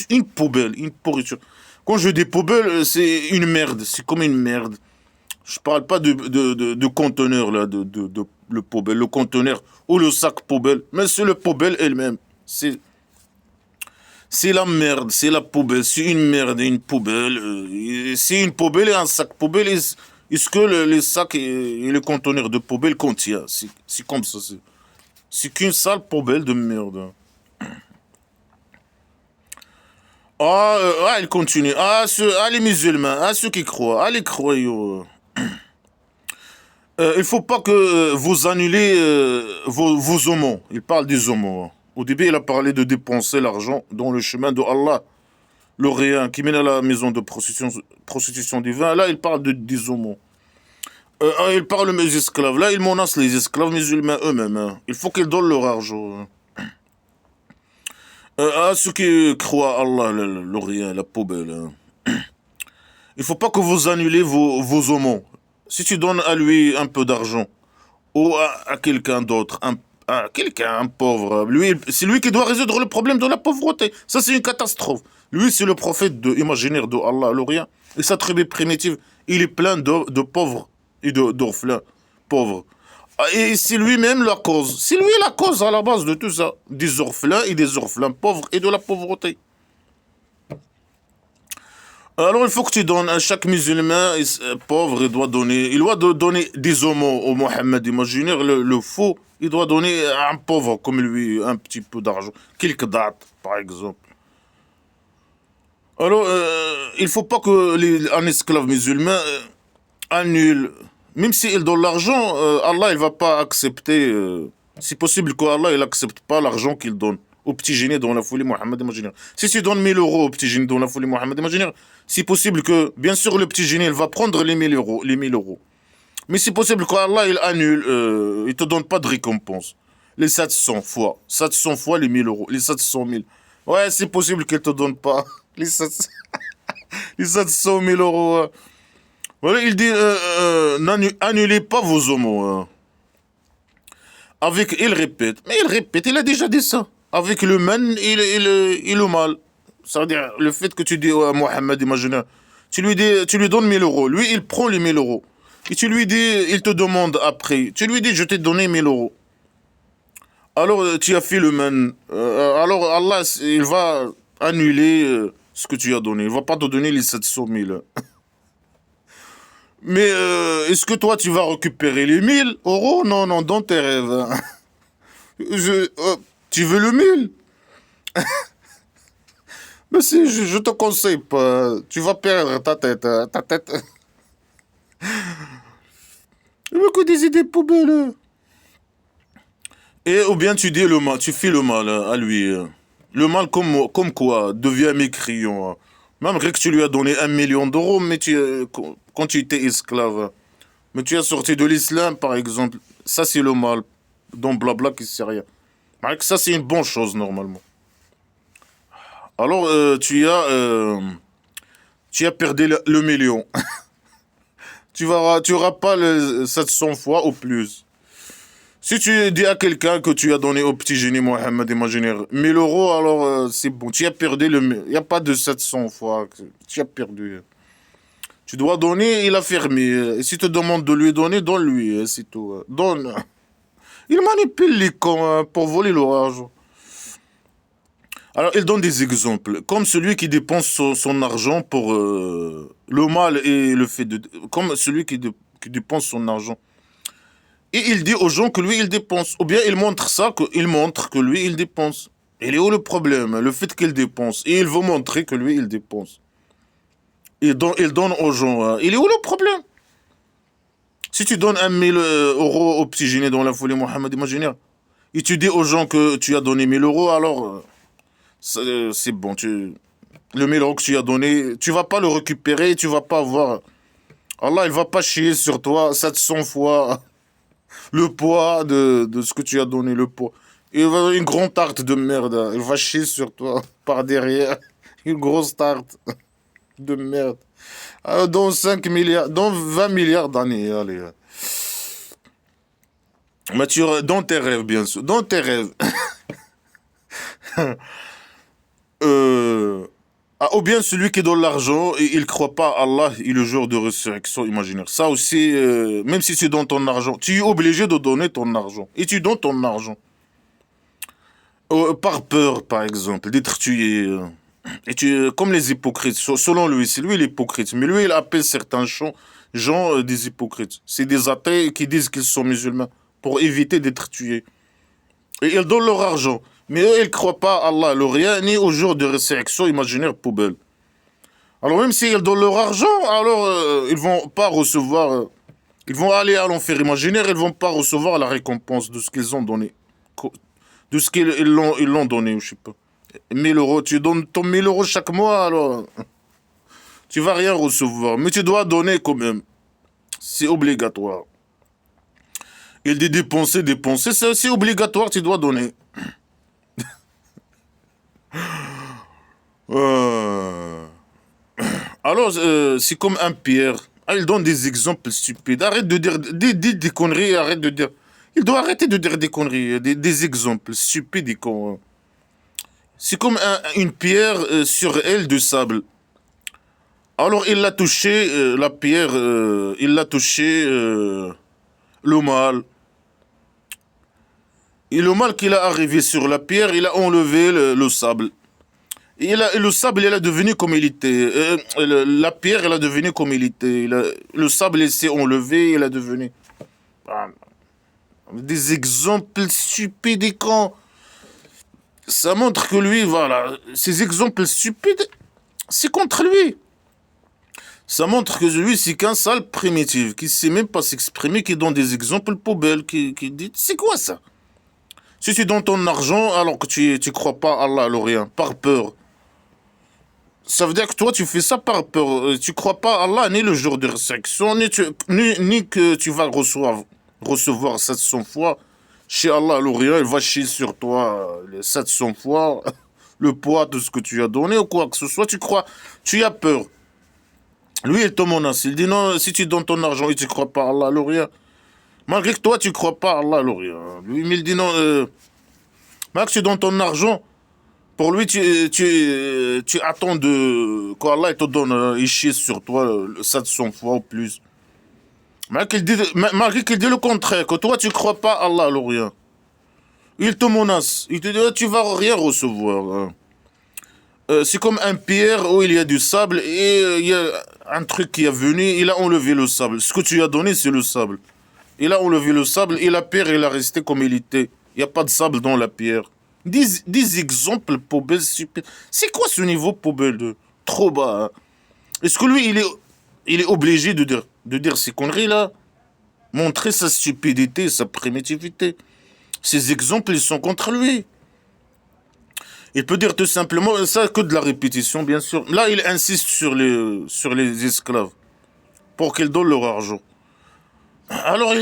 Une poubelle. Une pourriture. Quand je dis poubelle, c'est une merde. C'est comme une merde. Je parle pas de conteneur, là, le poubelle. Le conteneur ou le sac poubelle. Mais c'est le poubelle elle-même. C'est la merde, c'est la poubelle, c'est une merde et une poubelle. C'est une poubelle et un sac poubelle. Est-ce que les sacs et les conteneurs de poubelle contiennent? C'est comme ça. C'est qu'une sale poubelle de merde. Il continue. Les musulmans, ceux qui croient, les croyants. Il faut pas que vous annulez vos aumônes. Il parle des aumônes. Au début, il a parlé de dépenser l'argent dans le chemin de Allah, le rien, qui mène à la maison de prostitution divine. Là, il parle des aumônes. Il parle des esclaves. Là, il menace les esclaves musulmans eux-mêmes. Hein. Il faut qu'ils donnent leur argent. À ceux qui croient à Allah, le rien, la poubelle. Hein. Il faut pas que vous annulez vos aumônes. Si tu donnes à lui un peu d'argent, ou à quelqu'un d'autre, un pauvre, c'est lui qui doit résoudre le problème de la pauvreté. Ça, c'est une catastrophe. Lui, c'est le prophète imaginaire de Allah, le rien. Et sa tribu primitive, il est plein de pauvres et d'orphelins pauvres. Et c'est lui-même la cause. C'est lui la cause à la base de tout ça. Des orphelins et des orphelins pauvres et de la pauvreté. Alors il faut que tu donnes à chaque musulman pauvre, il doit donner des aumônes au Mohammed imaginaire, le faux, il doit donner à un pauvre comme lui un petit peu d'argent, quelques dates par exemple. Alors, il ne faut pas que un esclave musulman annule. Même s'il donne l'argent, Allah il va pas accepter. C'est possible qu'Allah il accepte pas l'argent qu'il donne au petit génie dans la folie Mohammed imaginaire. Si tu donnes 1000 € au petit génie dans la folie Mohammed imaginaire, c'est possible que, bien sûr, le petit génie il va prendre les 1000 €, les 1000 €. Mais c'est possible qu'Allah il annule, il te donne pas de récompense. Les 700 fois, 700 fois les 1000 €, les 700 000. Ouais, c'est possible qu'il te donne pas les 700, les 700 000 €. Voilà, il dit, annulez pas vos homos. Avec, il répète. Mais il répète, il a déjà dit ça. Avec le man et le mal. Ça veut dire, le fait que tu dis à Mohamed, imagine, tu lui donnes 1000 €. Lui, il prend les 1000 €. Et tu lui dis, il te demande après. Tu lui dis, je t'ai donné 1000 €. Alors, tu as fait le man. Alors, Allah, il va annuler ce que tu as donné. Il va pas te donner les 700 000. Mais est-ce que toi, tu vas récupérer les 1000 € Non, non, dans tes rêves. Hein. Tu veux le 1000? Mais si, je te conseille pas. Tu vas perdre ta tête. Ta tête. Il me que des idées poubelles. Et ou bien tu dis le mal, tu fais le mal à lui. Le mal comme quoi devient mécréant. Malgré que tu lui as donné 1 million d'euros, mais quand tu étais esclave. Mais tu as sorti de l'islam, par exemple. Ça, c'est le mal. Dans blabla qui sert à rien. Malgré que ça, c'est une bonne chose, normalement. Alors, tu as perdu le million. Tu auras pas le 700 fois ou plus. Si tu dis à quelqu'un que tu as donné au petit génie Mohamed imaginaire 1000 €, alors c'est bon. Tu as perdu il n'y a pas de 700 fois. Tu as perdu. Tu dois donner, il a fermé. Et si tu te demandes de lui donner, donne-lui. C'est tout. Donne. Il manipule les cons pour voler l'orage. Alors, il donne des exemples. Comme celui qui dépense son argent pour le mal et le fait de... Comme celui qui dépense son argent. Et il dit aux gens que lui, il dépense. Ou bien il montre ça, il montre que lui, il dépense. Il est où le problème? Le fait qu'il dépense. Et il veut montrer que lui, il dépense. Il donne aux gens. Il est où le problème? Si tu donnes 1000 € au petit génie dans la folie Mohammed imaginaire, et tu dis aux gens que tu as donné 1000 €, alors c'est bon. Le 1000 € que tu as donné, tu vas pas le récupérer, tu vas pas avoir... Allah, il va pas chier sur toi 700 fois le poids de ce que tu as donné, le poids. Il va avoir une grande tarte de merde. Il va chier sur toi par derrière. Une grosse tarte de merde. Dans 5 milliards, dans 20 milliards d'années, allez. Mais dans tes rêves, bien sûr. Dans tes rêves. euh, ou bien celui qui donne l'argent et il croit pas à Allah et le jour de résurrection imaginaire. Ça aussi, même si tu donnes ton argent, tu es obligé de donner ton argent. Et tu donnes ton argent. Par peur, par exemple, d'être tué. Et comme les hypocrites, selon lui, c'est lui l'hypocrite. Mais lui, il appelle certains gens des hypocrites. C'est des athées qui disent qu'ils sont musulmans pour éviter d'être tués. Et ils donnent leur argent. Mais eux, ils ne croient pas à Allah, le rien, ni au jour de résurrection imaginaire poubelle. Alors même s'ils donnent leur argent, alors ils vont pas recevoir... ils vont aller à l'enfer imaginaire, ils vont pas recevoir la récompense de ce qu'ils ont donné. De ce ils l'ont donné, je sais pas. 1000 €, tu donnes ton 1000 € chaque mois, alors tu vas rien recevoir. Mais tu dois donner quand même. C'est obligatoire. Il dit dépenser, c'est aussi obligatoire, tu dois donner. Euh, Alors, c'est comme un Pierre. Ah, il donne des exemples stupides. Arrête de dire des conneries, arrête de dire. Il doit arrêter de dire des conneries, des exemples stupides et cons. C'est comme une pierre sur elle de sable. Alors il l'a touché, la pierre, il l'a touché, le mal. Et le mal qu'il a arrivé sur la pierre, il a enlevé le sable. Et le sable, il a devenu comme il était. La pierre, elle a devenu comme il était. Le sable, il s'est enlevé, il a devenu... Ah, des exemples stupides et cons. Ça montre que lui, voilà, ces exemples stupides, c'est contre lui. Ça montre que lui, c'est qu'un sale primitif, qui sait même pas s'exprimer, qui donne des exemples poubelles, qui dit, c'est quoi ça? Si tu donnes ton argent alors que tu crois pas à Allah, alors rien, par peur. Ça veut dire que toi, tu fais ça par peur. Tu crois pas à Allah, ni le jour de résurrection, ni que tu vas recevoir 700 fois. Chez Allah, alors rien, il va chier sur toi les 700 fois le poids de ce que tu as donné ou quoi que ce soit. Tu crois, tu as peur. Lui, il te menace. Il dit non, si tu donnes ton argent et tu crois pas à Allah, alors rien. Malgré que toi, tu crois pas à Allah, alors rien. Lui, il dit non, malgré que tu donnes ton argent, pour lui, tu attends qu'Allah te donne, il chie sur toi 700 fois ou plus. Malgré qu'il dit le contraire, que toi, tu crois pas à Allah, alors rien. Il te menace. Il te dit, tu vas rien recevoir. Hein. C'est comme un pierre où il y a du sable et il y a un truc qui est venu, il a enlevé le sable. Ce que tu as donné, c'est le sable. Il a enlevé le sable et la pierre, elle a resté comme il était. Il n'y a pas de sable dans la pierre. Des exemples poubelles super. C'est quoi ce niveau poubelle de trop bas? Hein. Est-ce que lui, il est obligé de dire ces conneries-là? Montrer sa stupidité, sa primitivité. Ces exemples, ils sont contre lui. Il peut dire tout simplement, ça que de la répétition, bien sûr. Là, il insiste sur les esclaves pour qu'ils donnent leur argent. Alors,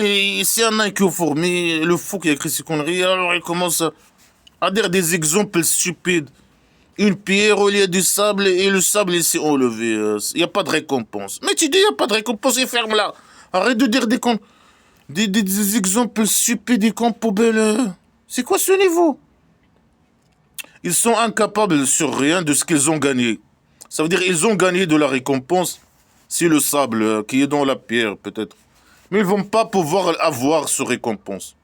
c'est un incufourmi, le fou qui a écrit ces conneries, alors il commence à dire des exemples stupides. Une pierre où il y a du sable et le sable il s'est enlevé. Il n'y a pas de récompense. Mais tu dis, il n'y a pas de récompense, et ferme-la. Arrête de dire des exemples stupides, des camps poubelles. C'est quoi ce niveau? Ils sont incapables sur rien de ce qu'ils ont gagné. Ça veut dire qu'ils ont gagné de la récompense, c'est le sable qui est dans la pierre peut-être. Mais ils vont pas pouvoir avoir ce récompense.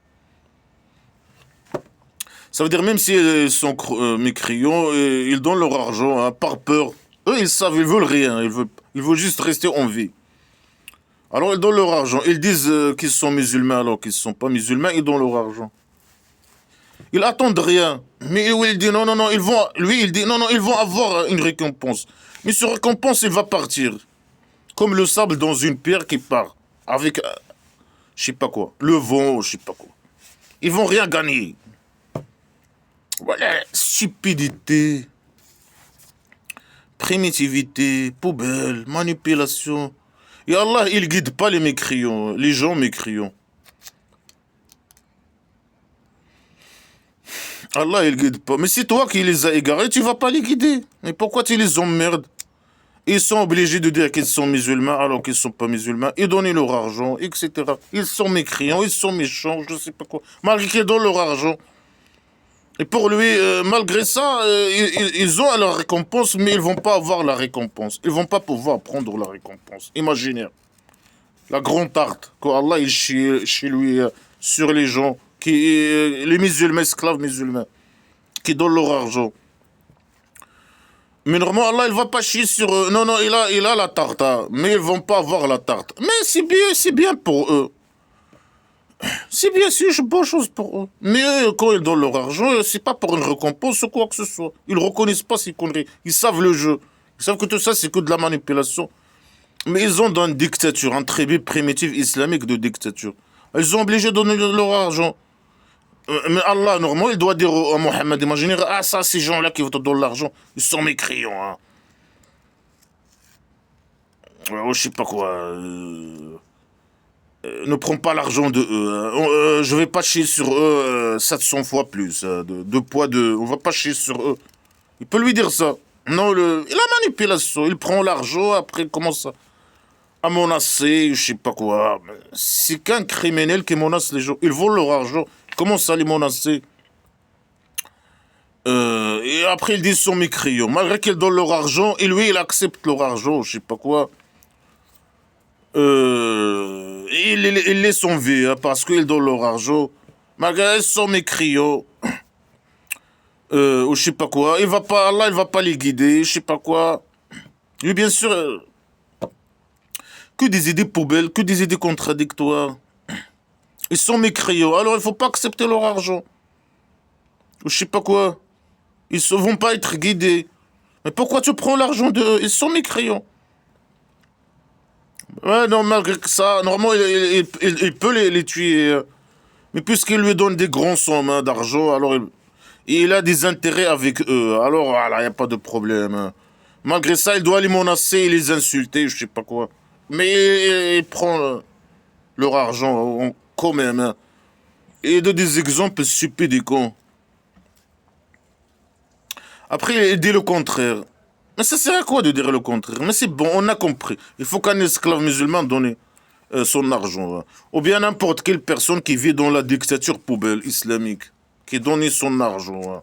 Ça veut dire même s'ils sont mécréants, ils donnent leur argent hein, par peur. Eux, ils savent, ils veulent rien, ils veulent juste rester en vie. Alors ils donnent leur argent. Ils disent qu'ils sont musulmans alors qu'ils ne sont pas musulmans, ils donnent leur argent. Ils attendent rien. Mais il dit non, non, non, il dit non, non, ils vont avoir une récompense. Mais cette récompense, il va partir. Comme le sable dans une pierre qui part. Avec, je sais pas quoi, le vent, je sais pas quoi. Ils vont rien gagner. Voilà, stupidité, primitivité, poubelle, manipulation. Et Allah, il guide pas les mécréants, les gens mécréants. Allah, il guide pas. Mais c'est toi qui les as égarés, tu vas pas les guider. Mais pourquoi tu les emmerdes? Ils sont obligés de dire qu'ils sont musulmans alors qu'ils ne sont pas musulmans et donner leur argent, etc. Ils sont mécréants, ils sont méchants, je ne sais pas quoi. Malgré qu'ils donnent leur argent. Et pour lui, malgré ça, ils ont leur récompense, mais ils ne vont pas avoir la récompense. Ils ne vont pas pouvoir prendre la récompense. Imaginez. La grande tarte qu'Allah il chez lui sur les gens, les musulmans, esclaves musulmans, qui donnent leur argent. Mais normalement, Allah, il va pas chier sur eux. Non, non, il a la tarte, hein, mais ils vont pas avoir la tarte. Mais c'est bien pour eux. C'est bien, c'est une bonne chose pour eux. Mais eux, quand ils donnent leur argent, c'est pas pour une récompense ou quoi que ce soit. Ils reconnaissent pas ces conneries. Ils savent le jeu. Ils savent que tout ça, c'est que de la manipulation. Mais ils ont dans une dictature, un très primitif islamique de dictature. Ils sont obligés de donner leur argent. Mais Allah, normalement, il doit dire à Mohammed, imaginez, ah ça, ces gens-là qui vous donnent l'argent, ils sont mécréants. Hein. Je sais pas quoi. Ne prends pas l'argent de eux. Hein. Je vais pas chier sur eux 700 fois plus. De poids de... On va pas chier sur eux. Il peut lui dire ça. Non, il a manipulation. Il prend l'argent, après il commence à menacer, je sais pas quoi. C'est qu'un criminel qui menace les gens. Ils volent leur argent. Il commence à les menacer. Et après, ils disent sont mécréants. Malgré qu'ils donnent leur argent, et lui, il accepte leur argent, je sais pas quoi. Il les en vie, hein, parce qu'ils donnent leur argent. Malgré qu'ils sont mécréants, ou je sais pas quoi. Allah, il va pas les guider, je sais pas quoi. Lui, bien sûr, que des idées poubelles, que des idées contradictoires. Ils sont mécréants, alors il faut pas accepter leur argent. Ou je sais pas quoi. Ils ne vont pas être guidés. Mais pourquoi tu prends l'argent de... Ils sont mécréants. Ouais, non, malgré que ça, normalement, il peut les tuer. Mais puisqu'il lui donne des grands sommes d'argent, alors il a des intérêts avec eux. Alors, voilà, il n'y a pas de problème. Malgré ça, il doit les menacer et les insulter, je sais pas quoi. Mais il prend leur argent quand même. Et de des exemples stupides et cons. Après, il dit le contraire. Mais ça sert à quoi de dire le contraire? Mais c'est bon, on a compris. Il faut qu'un esclave musulman donne son argent. Ou bien n'importe quelle personne qui vit dans la dictature poubelle islamique, qui donne son argent.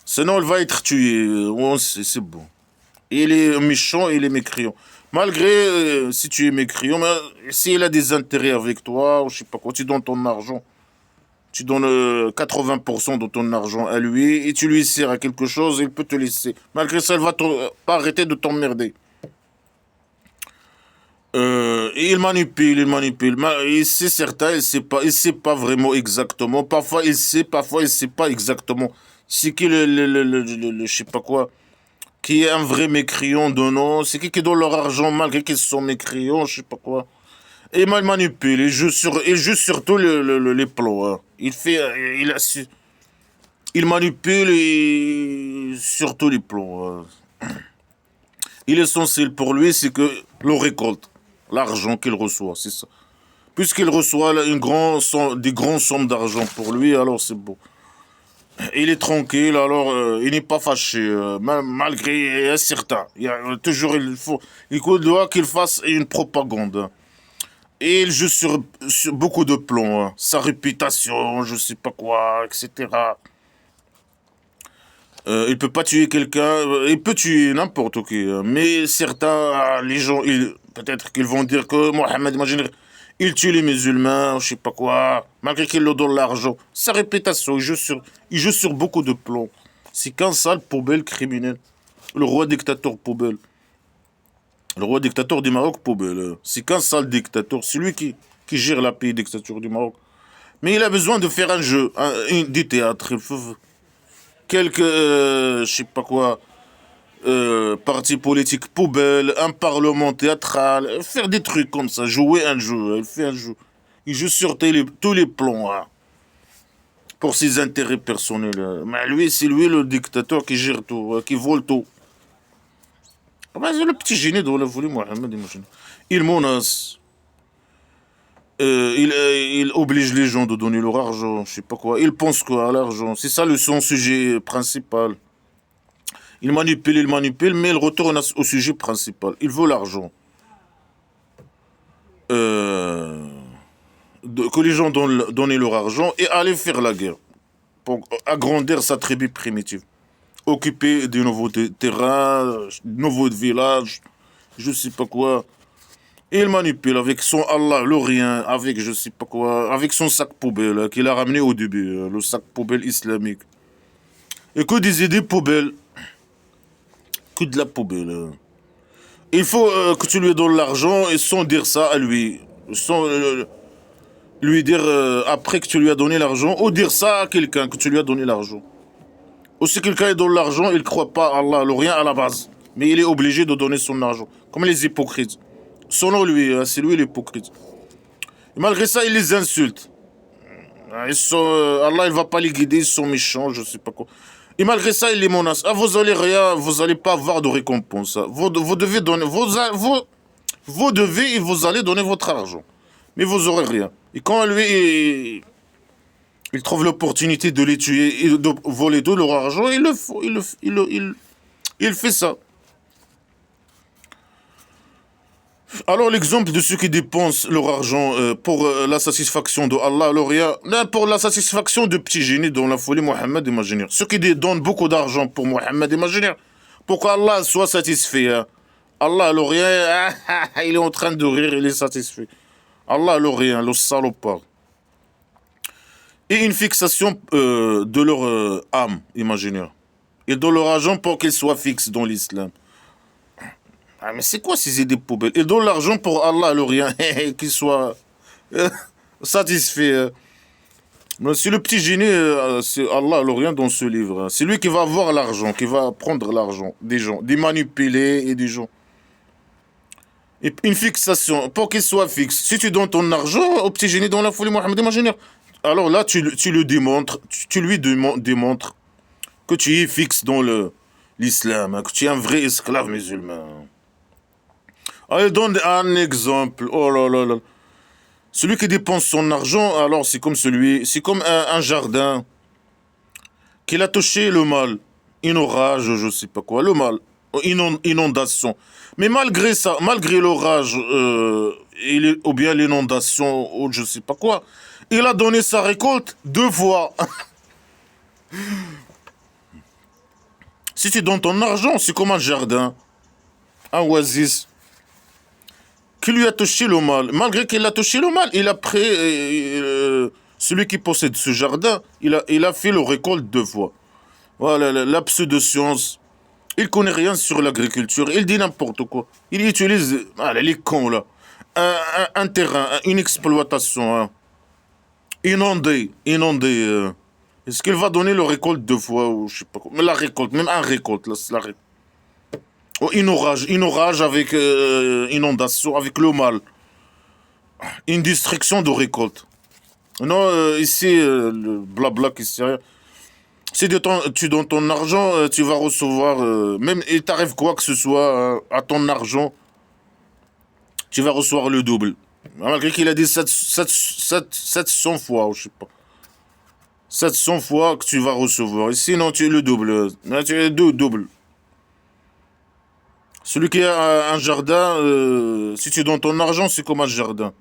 Sinon, elle va être tuée. C'est bon. Il est méchant, il est mécréant. Malgré si tu es mécréant, mais s'il a des intérêts avec toi, ou je sais pas quoi, tu donnes ton argent. Tu donnes 80% de ton argent à lui et tu lui sers à quelque chose, il peut te laisser. Malgré ça, il va pas arrêter de t'emmerder. Et il manipule, il manipule. Et c'est certain, il sait pas vraiment exactement. Parfois il sait pas exactement. C'est qui je sais pas quoi, qui est un vrai mécréant de nom. C'est qui donne leur argent malgré qu'ils sont mécréants, je sais pas quoi. Et il manipule, il joue surtout les plots. Hein. Il manipule et surtout les plots. Il est essentiel pour lui, c'est que le récolte, l'argent qu'il reçoit, c'est ça. Puisqu'il reçoit des grandes sommes d'argent pour lui, alors c'est beau. Il est tranquille, alors il n'est pas fâché, malgré certain. Toujours, il doit qu'il fasse une propagande. Et il joue sur beaucoup de plans, hein. Sa réputation, je sais pas quoi, etc. Il peut pas tuer quelqu'un, il peut tuer n'importe qui, mais certains, les gens, peut-être qu'ils vont dire que Mohamed, imagine, il tue les musulmans, je sais pas quoi, malgré qu'il leur donne l'argent. Sa réputation, il joue sur beaucoup de plans. C'est qu'un sale poubelle criminel. Le roi dictateur poubelle. Le roi dictateur du Maroc, poubelle. C'est qu'un sale dictateur. C'est lui qui gère la pays dictature du Maroc. Mais il a besoin de faire un jeu, du théâtre. Quelques, je sais pas quoi, partis politiques poubelle, un parlement théâtral, faire des trucs comme ça, jouer un jeu. Il fait un jeu. Il joue sur tous les plans, hein, pour ses intérêts personnels. Mais lui, c'est lui le dictateur qui gère tout, qui vole tout. Ah ben, c'est le petit génie de la folie, Mohamed, imagine. Il menace. Il oblige les gens de donner leur argent, je sais pas quoi. Il pense quoi à l'argent. C'est ça son sujet principal. Il manipule, mais il retourne au sujet principal. Il veut l'argent. Euh, que les gens donnent leur argent et aller faire la guerre. Pour agrandir sa tribu primitive. Occuper de nouveaux terrains, de nouveaux villages, je sais pas quoi. Et il manipule avec son Allah, le rien, avec je sais pas quoi, avec son sac poubelle qu'il a ramené au début, le sac poubelle islamique. Et que des idées poubelles, que de la poubelle. Il faut que tu lui donnes l'argent et sans dire ça à lui. Sans lui dire après que tu lui as donné l'argent, ou dire ça à quelqu'un que tu lui as donné l'argent. Ou si quelqu'un lui donne l'argent, il ne croit pas à Allah, le rien à la base. Mais il est obligé de donner son argent. Comme les hypocrites. Selon lui, c'est lui l'hypocrite. Et malgré ça, il les insulte. Allah, il va pas les guider, ils sont méchants, je sais pas quoi. Et malgré ça, il les menace. Ah, vous allez rien, vous allez pas avoir de récompense. Vous devez donner, vous devez et vous allez donner votre argent. Mais vous aurez rien. Et quand lui, il trouve l'opportunité de les tuer et de voler tout leur argent, il le faut, il fait ça. Alors l'exemple de ceux qui dépensent leur argent pour la satisfaction de Allah, pour la satisfaction de petits génies dont la folie Mohammed imaginaire. Ceux qui donnent beaucoup d'argent pour Mohammed imaginaire, pour qu'Allah soit satisfait. Hein. Allah le rien, il est en train de rire, il est satisfait. Allah le rien, le salopard. Et une fixation de leur âme imaginaire. Ils donnent leur argent pour qu'il soit fixe dans l'islam. Ah, mais c'est quoi ces idées poubelles? Ils donnent l'argent pour Allah, le rien, qu'il soit satisfait. Mais c'est le petit génie, c'est Allah l'Orient dans ce livre, hein. C'est lui qui va avoir l'argent, qui va prendre l'argent des gens, des manipulés et des gens. Et une fixation, pour qu'il soit fixe. Si tu donnes ton argent au petit génie dans la folie Mohammed, imaginaire, alors là, tu le démontres, tu lui démontres que tu es fixe dans l'islam, hein, que tu es un vrai esclave musulman. Ah, il donne un exemple. Oh là là là. Celui qui dépense son argent, alors c'est comme un jardin qu'il a touché le mal. Une orage, je sais pas quoi, le mal. Inondation. Mais malgré ça, malgré l'orage, ou bien l'inondation, ou je sais pas quoi, il a donné sa récolte 2 fois. Si tu donnes ton argent, c'est comme un jardin, un oasis, qui lui a touché le mal. Malgré qu'il a touché le mal, il a pris, celui qui possède ce jardin, il a fait le récolte 2 fois. Voilà, la pseudo-science. Il connaît rien sur l'agriculture, il dit n'importe quoi. Il utilise, les cons là, un terrain, une exploitation, hein, inondé. Est-ce qu'il va donner le récolte 2 fois ou je sais pas quoi. Mais la récolte, même un récolte, là, c'est la récolte. Oh, une orage avec inondation, avec le mal. Une destruction de récolte. Non, ici, le blabla qui sert. Si tu donnes ton argent, tu vas recevoir, même il t'arrive quoi que ce soit à ton argent, tu vas recevoir le double. Malgré qu'il a dit 700 fois, je sais pas. 700 fois que tu vas recevoir. Et sinon, tu es le double. Là, tu es deux doubles. Celui qui a un jardin, si tu donnes ton argent, c'est comme un jardin.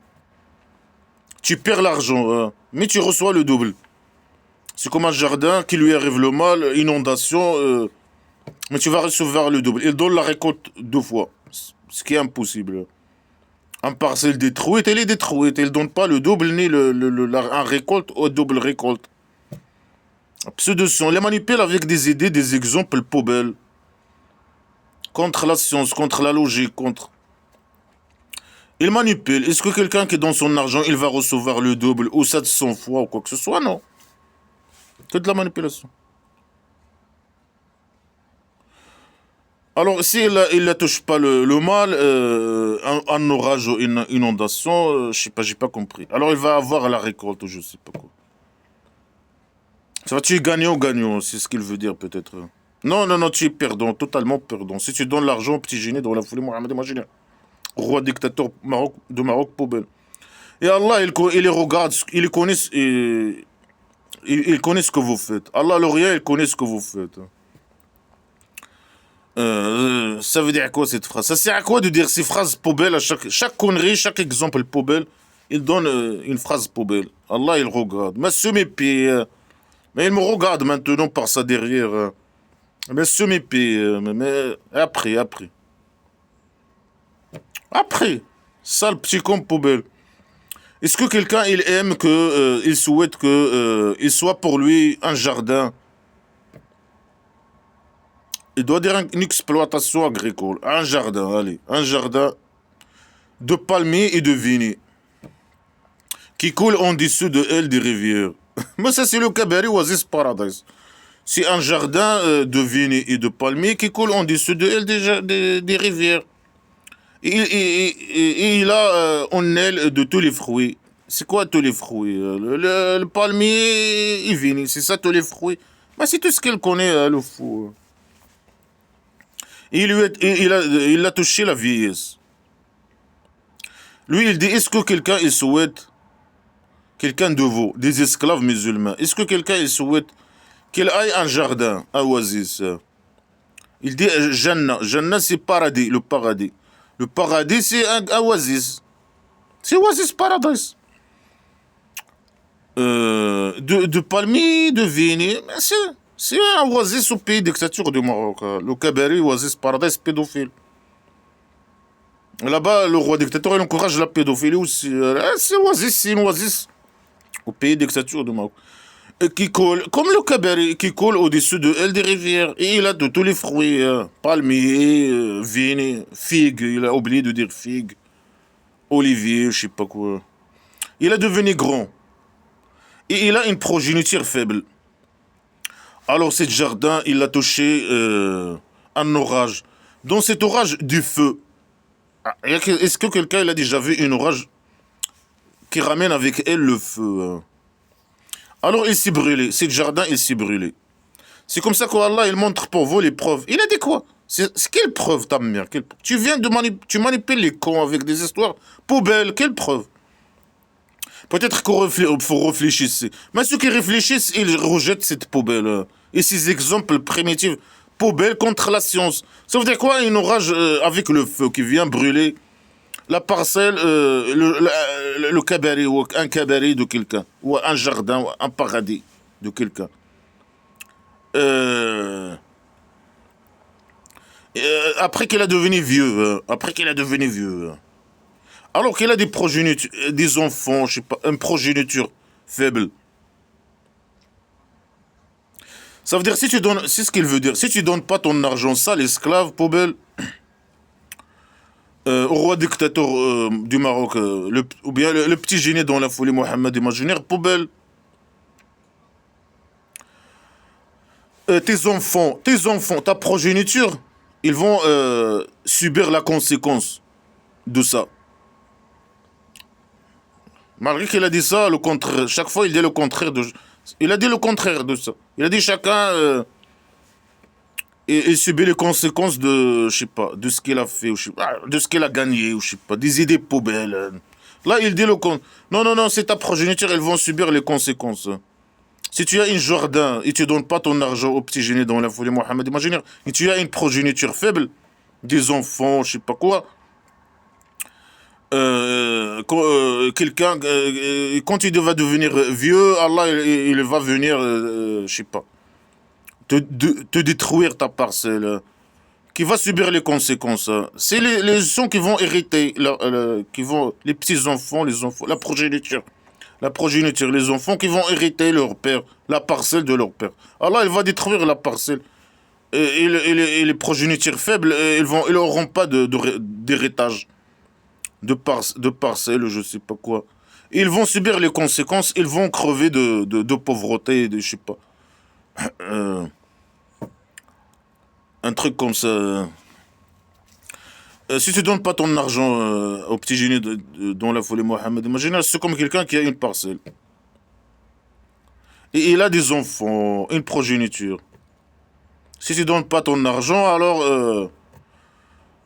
Tu perds l'argent, mais tu reçois le double. C'est comme un jardin qui lui arrive le mal, inondation, mais tu vas recevoir le double. Il donne la récolte 2 fois, ce qui est impossible. Un parcelle détruite, elle est détruite. Il ne donne pas le double ni un récolte ou double récolte. Pseudo-science, les manipule avec des idées, des exemples poubelles. Contre la science, contre la logique, contre... Il manipule. Est-ce que quelqu'un qui donne son argent, il va recevoir le double ou 700 fois ou quoi que ce soit? Non. Que de la manipulation. Alors, si il ne touche pas le mal, un orage ou une inondation, je sais pas, j'ai pas compris. Alors, il va avoir la récolte ou je sais pas quoi. Ça va, tu es gagnant, c'est ce qu'il veut dire peut-être. Non, non, non, tu es perdant, totalement perdant. Si tu donnes l'argent au petit génie dans la folie Mohamed, imagine. Roi dictateur de Maroc, poubelle. Et Allah, il les regarde, il connaît ce que vous faites. Allah, l'Orient, il connaît ce que vous faites. Ça veut dire quoi cette phrase? Ça sert à quoi de dire ces phrases poubelles à chaque connerie, chaque exemple poubelle? Il donne une phrase poubelle. Allah, il regarde. Mais ce mépris, mais il me regarde maintenant par ça derrière. Mais ce mépris, mais après, sale petit con poubelle. Est-ce que quelqu'un il aime que, il souhaite que, il soit pour lui un jardin? Il doit dire une exploitation agricole, un jardin, allez, un jardin de palmiers et de vignes qui coulent en dessous de elle des rivières. Mais ça c'est le Kabari Oasis Paradise. C'est un jardin de vignes et de palmiers qui coulent en dessous de elle des rivières. Et il a en elle de tous les fruits. C'est quoi tous les fruits? Le palmier et vigne, c'est ça tous les fruits. Mais c'est tout ce qu'il connaît, le fou. Et il a touché la vieillesse. Lui, il dit, est-ce que quelqu'un il souhaite, quelqu'un de vous, des esclaves musulmans, est-ce que quelqu'un il souhaite qu'il aille un jardin, un oasis? Il dit, Jannah. Jannah, c'est paradis, le paradis. Le paradis, c'est un oasis. C'est oasis paradise. De palmiers, de vignes. C'est un oasis au pays dictature du Maroc. Le Kabari, oasis paradise pédophile. Là-bas, le roi dictateur, il encourage la pédophilie aussi. C'est une oasis au pays dictature du Maroc. Et qui coule, comme le Kabari, qui coule au-dessus de elle des rivières. Et il a de tous les fruits, palmiers, vignes, figues, il a oublié de dire figues, olivier, je sais pas quoi. Il est devenu grand. Et il a une progéniture faible. Alors, ce jardin, il a touché un orage. Dans cet orage, du feu. Est-ce que quelqu'un il a déjà vu une orage qui ramène avec elle le feu? Alors, il s'est brûlé. Ce jardin, il s'est brûlé. C'est comme ça qu'Allah, il montre pour vous les preuves. Il a dit quoi? C'est quelle preuve, ta mère? Tu viens de tu manipules les cons avec des histoires poubelles. Quelle preuve? Peut-être qu'il faut réfléchir. Mais ceux qui réfléchissent, ils rejettent cette poubelle. Et ces exemples primitifs, poubelle contre la science. Ça veut dire quoi? Un orage avec le feu qui vient brûler la parcelle, le cabaret, ou un cabaret de quelqu'un, ou un jardin, ou un paradis de quelqu'un. Après qu'il a devenu vieux, alors qu'il a des progénitures, des enfants, je sais pas, une progéniture faible. Ça veut dire, si tu donnes, c'est ce qu'il veut dire, si tu donnes pas ton argent sale, esclave, poubelle, au roi dictateur du Maroc, ou bien le petit génie dans la folie Mohammed imaginaire, poubelle, tes enfants, ta progéniture, ils vont subir la conséquence de ça. Malgré qu'il a dit ça, le contraire. Chaque fois, il dit le contraire de. Il a dit le contraire de ça. Il a dit chacun et subit les conséquences de, je sais pas, de ce qu'il a fait, ou je sais pas, de ce qu'il a gagné, ou je sais pas, des idées poubelles. Là, il dit le contraire. Non, non, non, c'est ta progéniture, ils vont subir les conséquences. Si tu as une jardin et tu donnes pas ton argent au petit génie dans la folie Mohammed imaginaire, et tu as une progéniture faible, des enfants, je sais pas quoi, quelqu'un, quand il va devenir vieux, Allah, il va venir, je sais pas, te détruire ta parcelle, qui va subir les conséquences. C'est les gens qui vont hériter, les petits-enfants, les enfants, la progéniture, les enfants qui vont hériter leur père, la parcelle de leur père. Allah, il va détruire la parcelle. Et les progénitures faibles, ils n'auront pas d'héritage. De parcelles, je sais pas quoi. Ils vont subir les conséquences, ils vont crever de pauvreté, je sais pas. Un truc comme ça. Si tu donnes pas ton argent au petit génie dans la folie Mohammed, imagine, c'est comme quelqu'un qui a une parcelle. Et il a des enfants, une progéniture. Si tu donnes pas ton argent, alors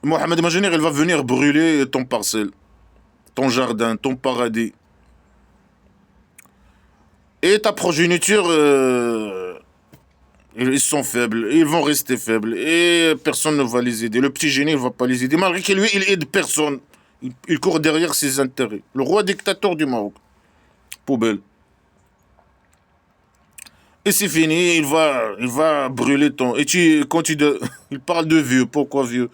Mohamed imaginaire, il va venir brûler ton parcelle, ton jardin, ton paradis. Et ta progéniture, ils sont faibles, ils vont rester faibles, et personne ne va les aider. Le petit génie ne va pas les aider, malgré que lui, il aide personne. Il court derrière ses intérêts. Le roi dictateur du Maroc. Poubelle. Et c'est fini, il va brûler ton... Et il parle de vieux, pourquoi vieux?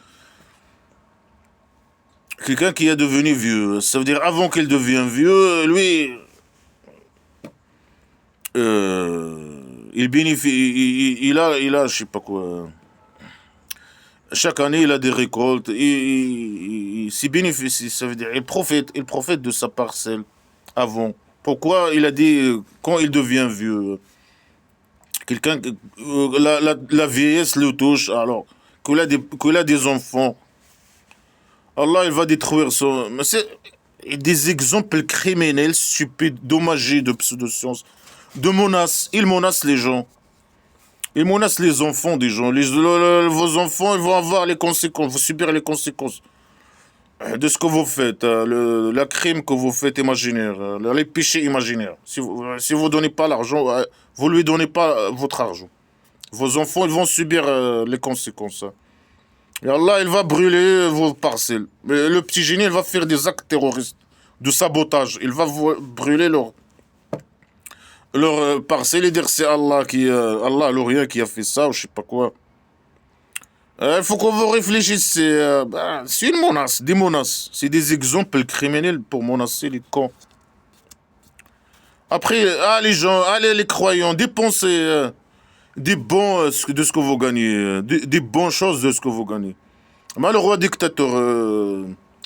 Quelqu'un qui est devenu vieux, ça veut dire avant qu'il devienne vieux, lui, il bénéficie, je sais pas quoi. Chaque année, il a des récoltes, il s'y bénéficie, ça veut dire, il profite de sa parcelle avant. Pourquoi il a dit quand il devient vieux, quelqu'un, la vieillesse le touche, alors qu'il a des enfants. Allah, il va détruire son... Mais c'est des exemples criminels, stupides, dommagés de pseudo-science, de menaces. Il menace les gens. Il menace les enfants des gens. Vos enfants, ils vont avoir les conséquences, vont subir les conséquences de ce que vous faites, la crime que vous faites imaginaire, les péchés imaginaires. Si vous donnez pas l'argent, vous lui donnez pas votre argent. Vos enfants, ils vont subir les conséquences. Et Allah, il va brûler vos parcelles. Mais le petit génie, il va faire des actes terroristes, de sabotage. Il va brûler leur parcelles et dire c'est Allah l'Orient qui a fait ça ou je sais pas quoi. Il faut qu'on vous réfléchisse. C'est une menace, des menaces. C'est des exemples criminels pour menacer les cons. Après, les gens, allez les croyants, dépensez des bons de ce que vous gagnez, des bonnes choses de ce que vous gagnez. Mais le roi dictateur,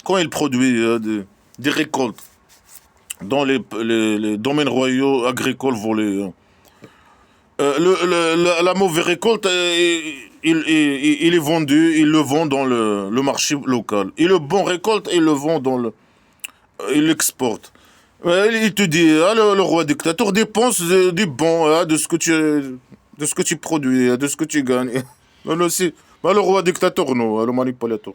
quand il produit des récoltes, dans les domaines royaux agricoles volés. La mauvaise récolte, il est vendu, il le vend dans le marché local. Et le bon récolte, il le vend il l'exporte. Il te dit, ah, le roi dictateur dépense du bon, hein, de ce que tu produis, de ce que tu gagnes. Mais le roi dictateur, non, le manipulateur.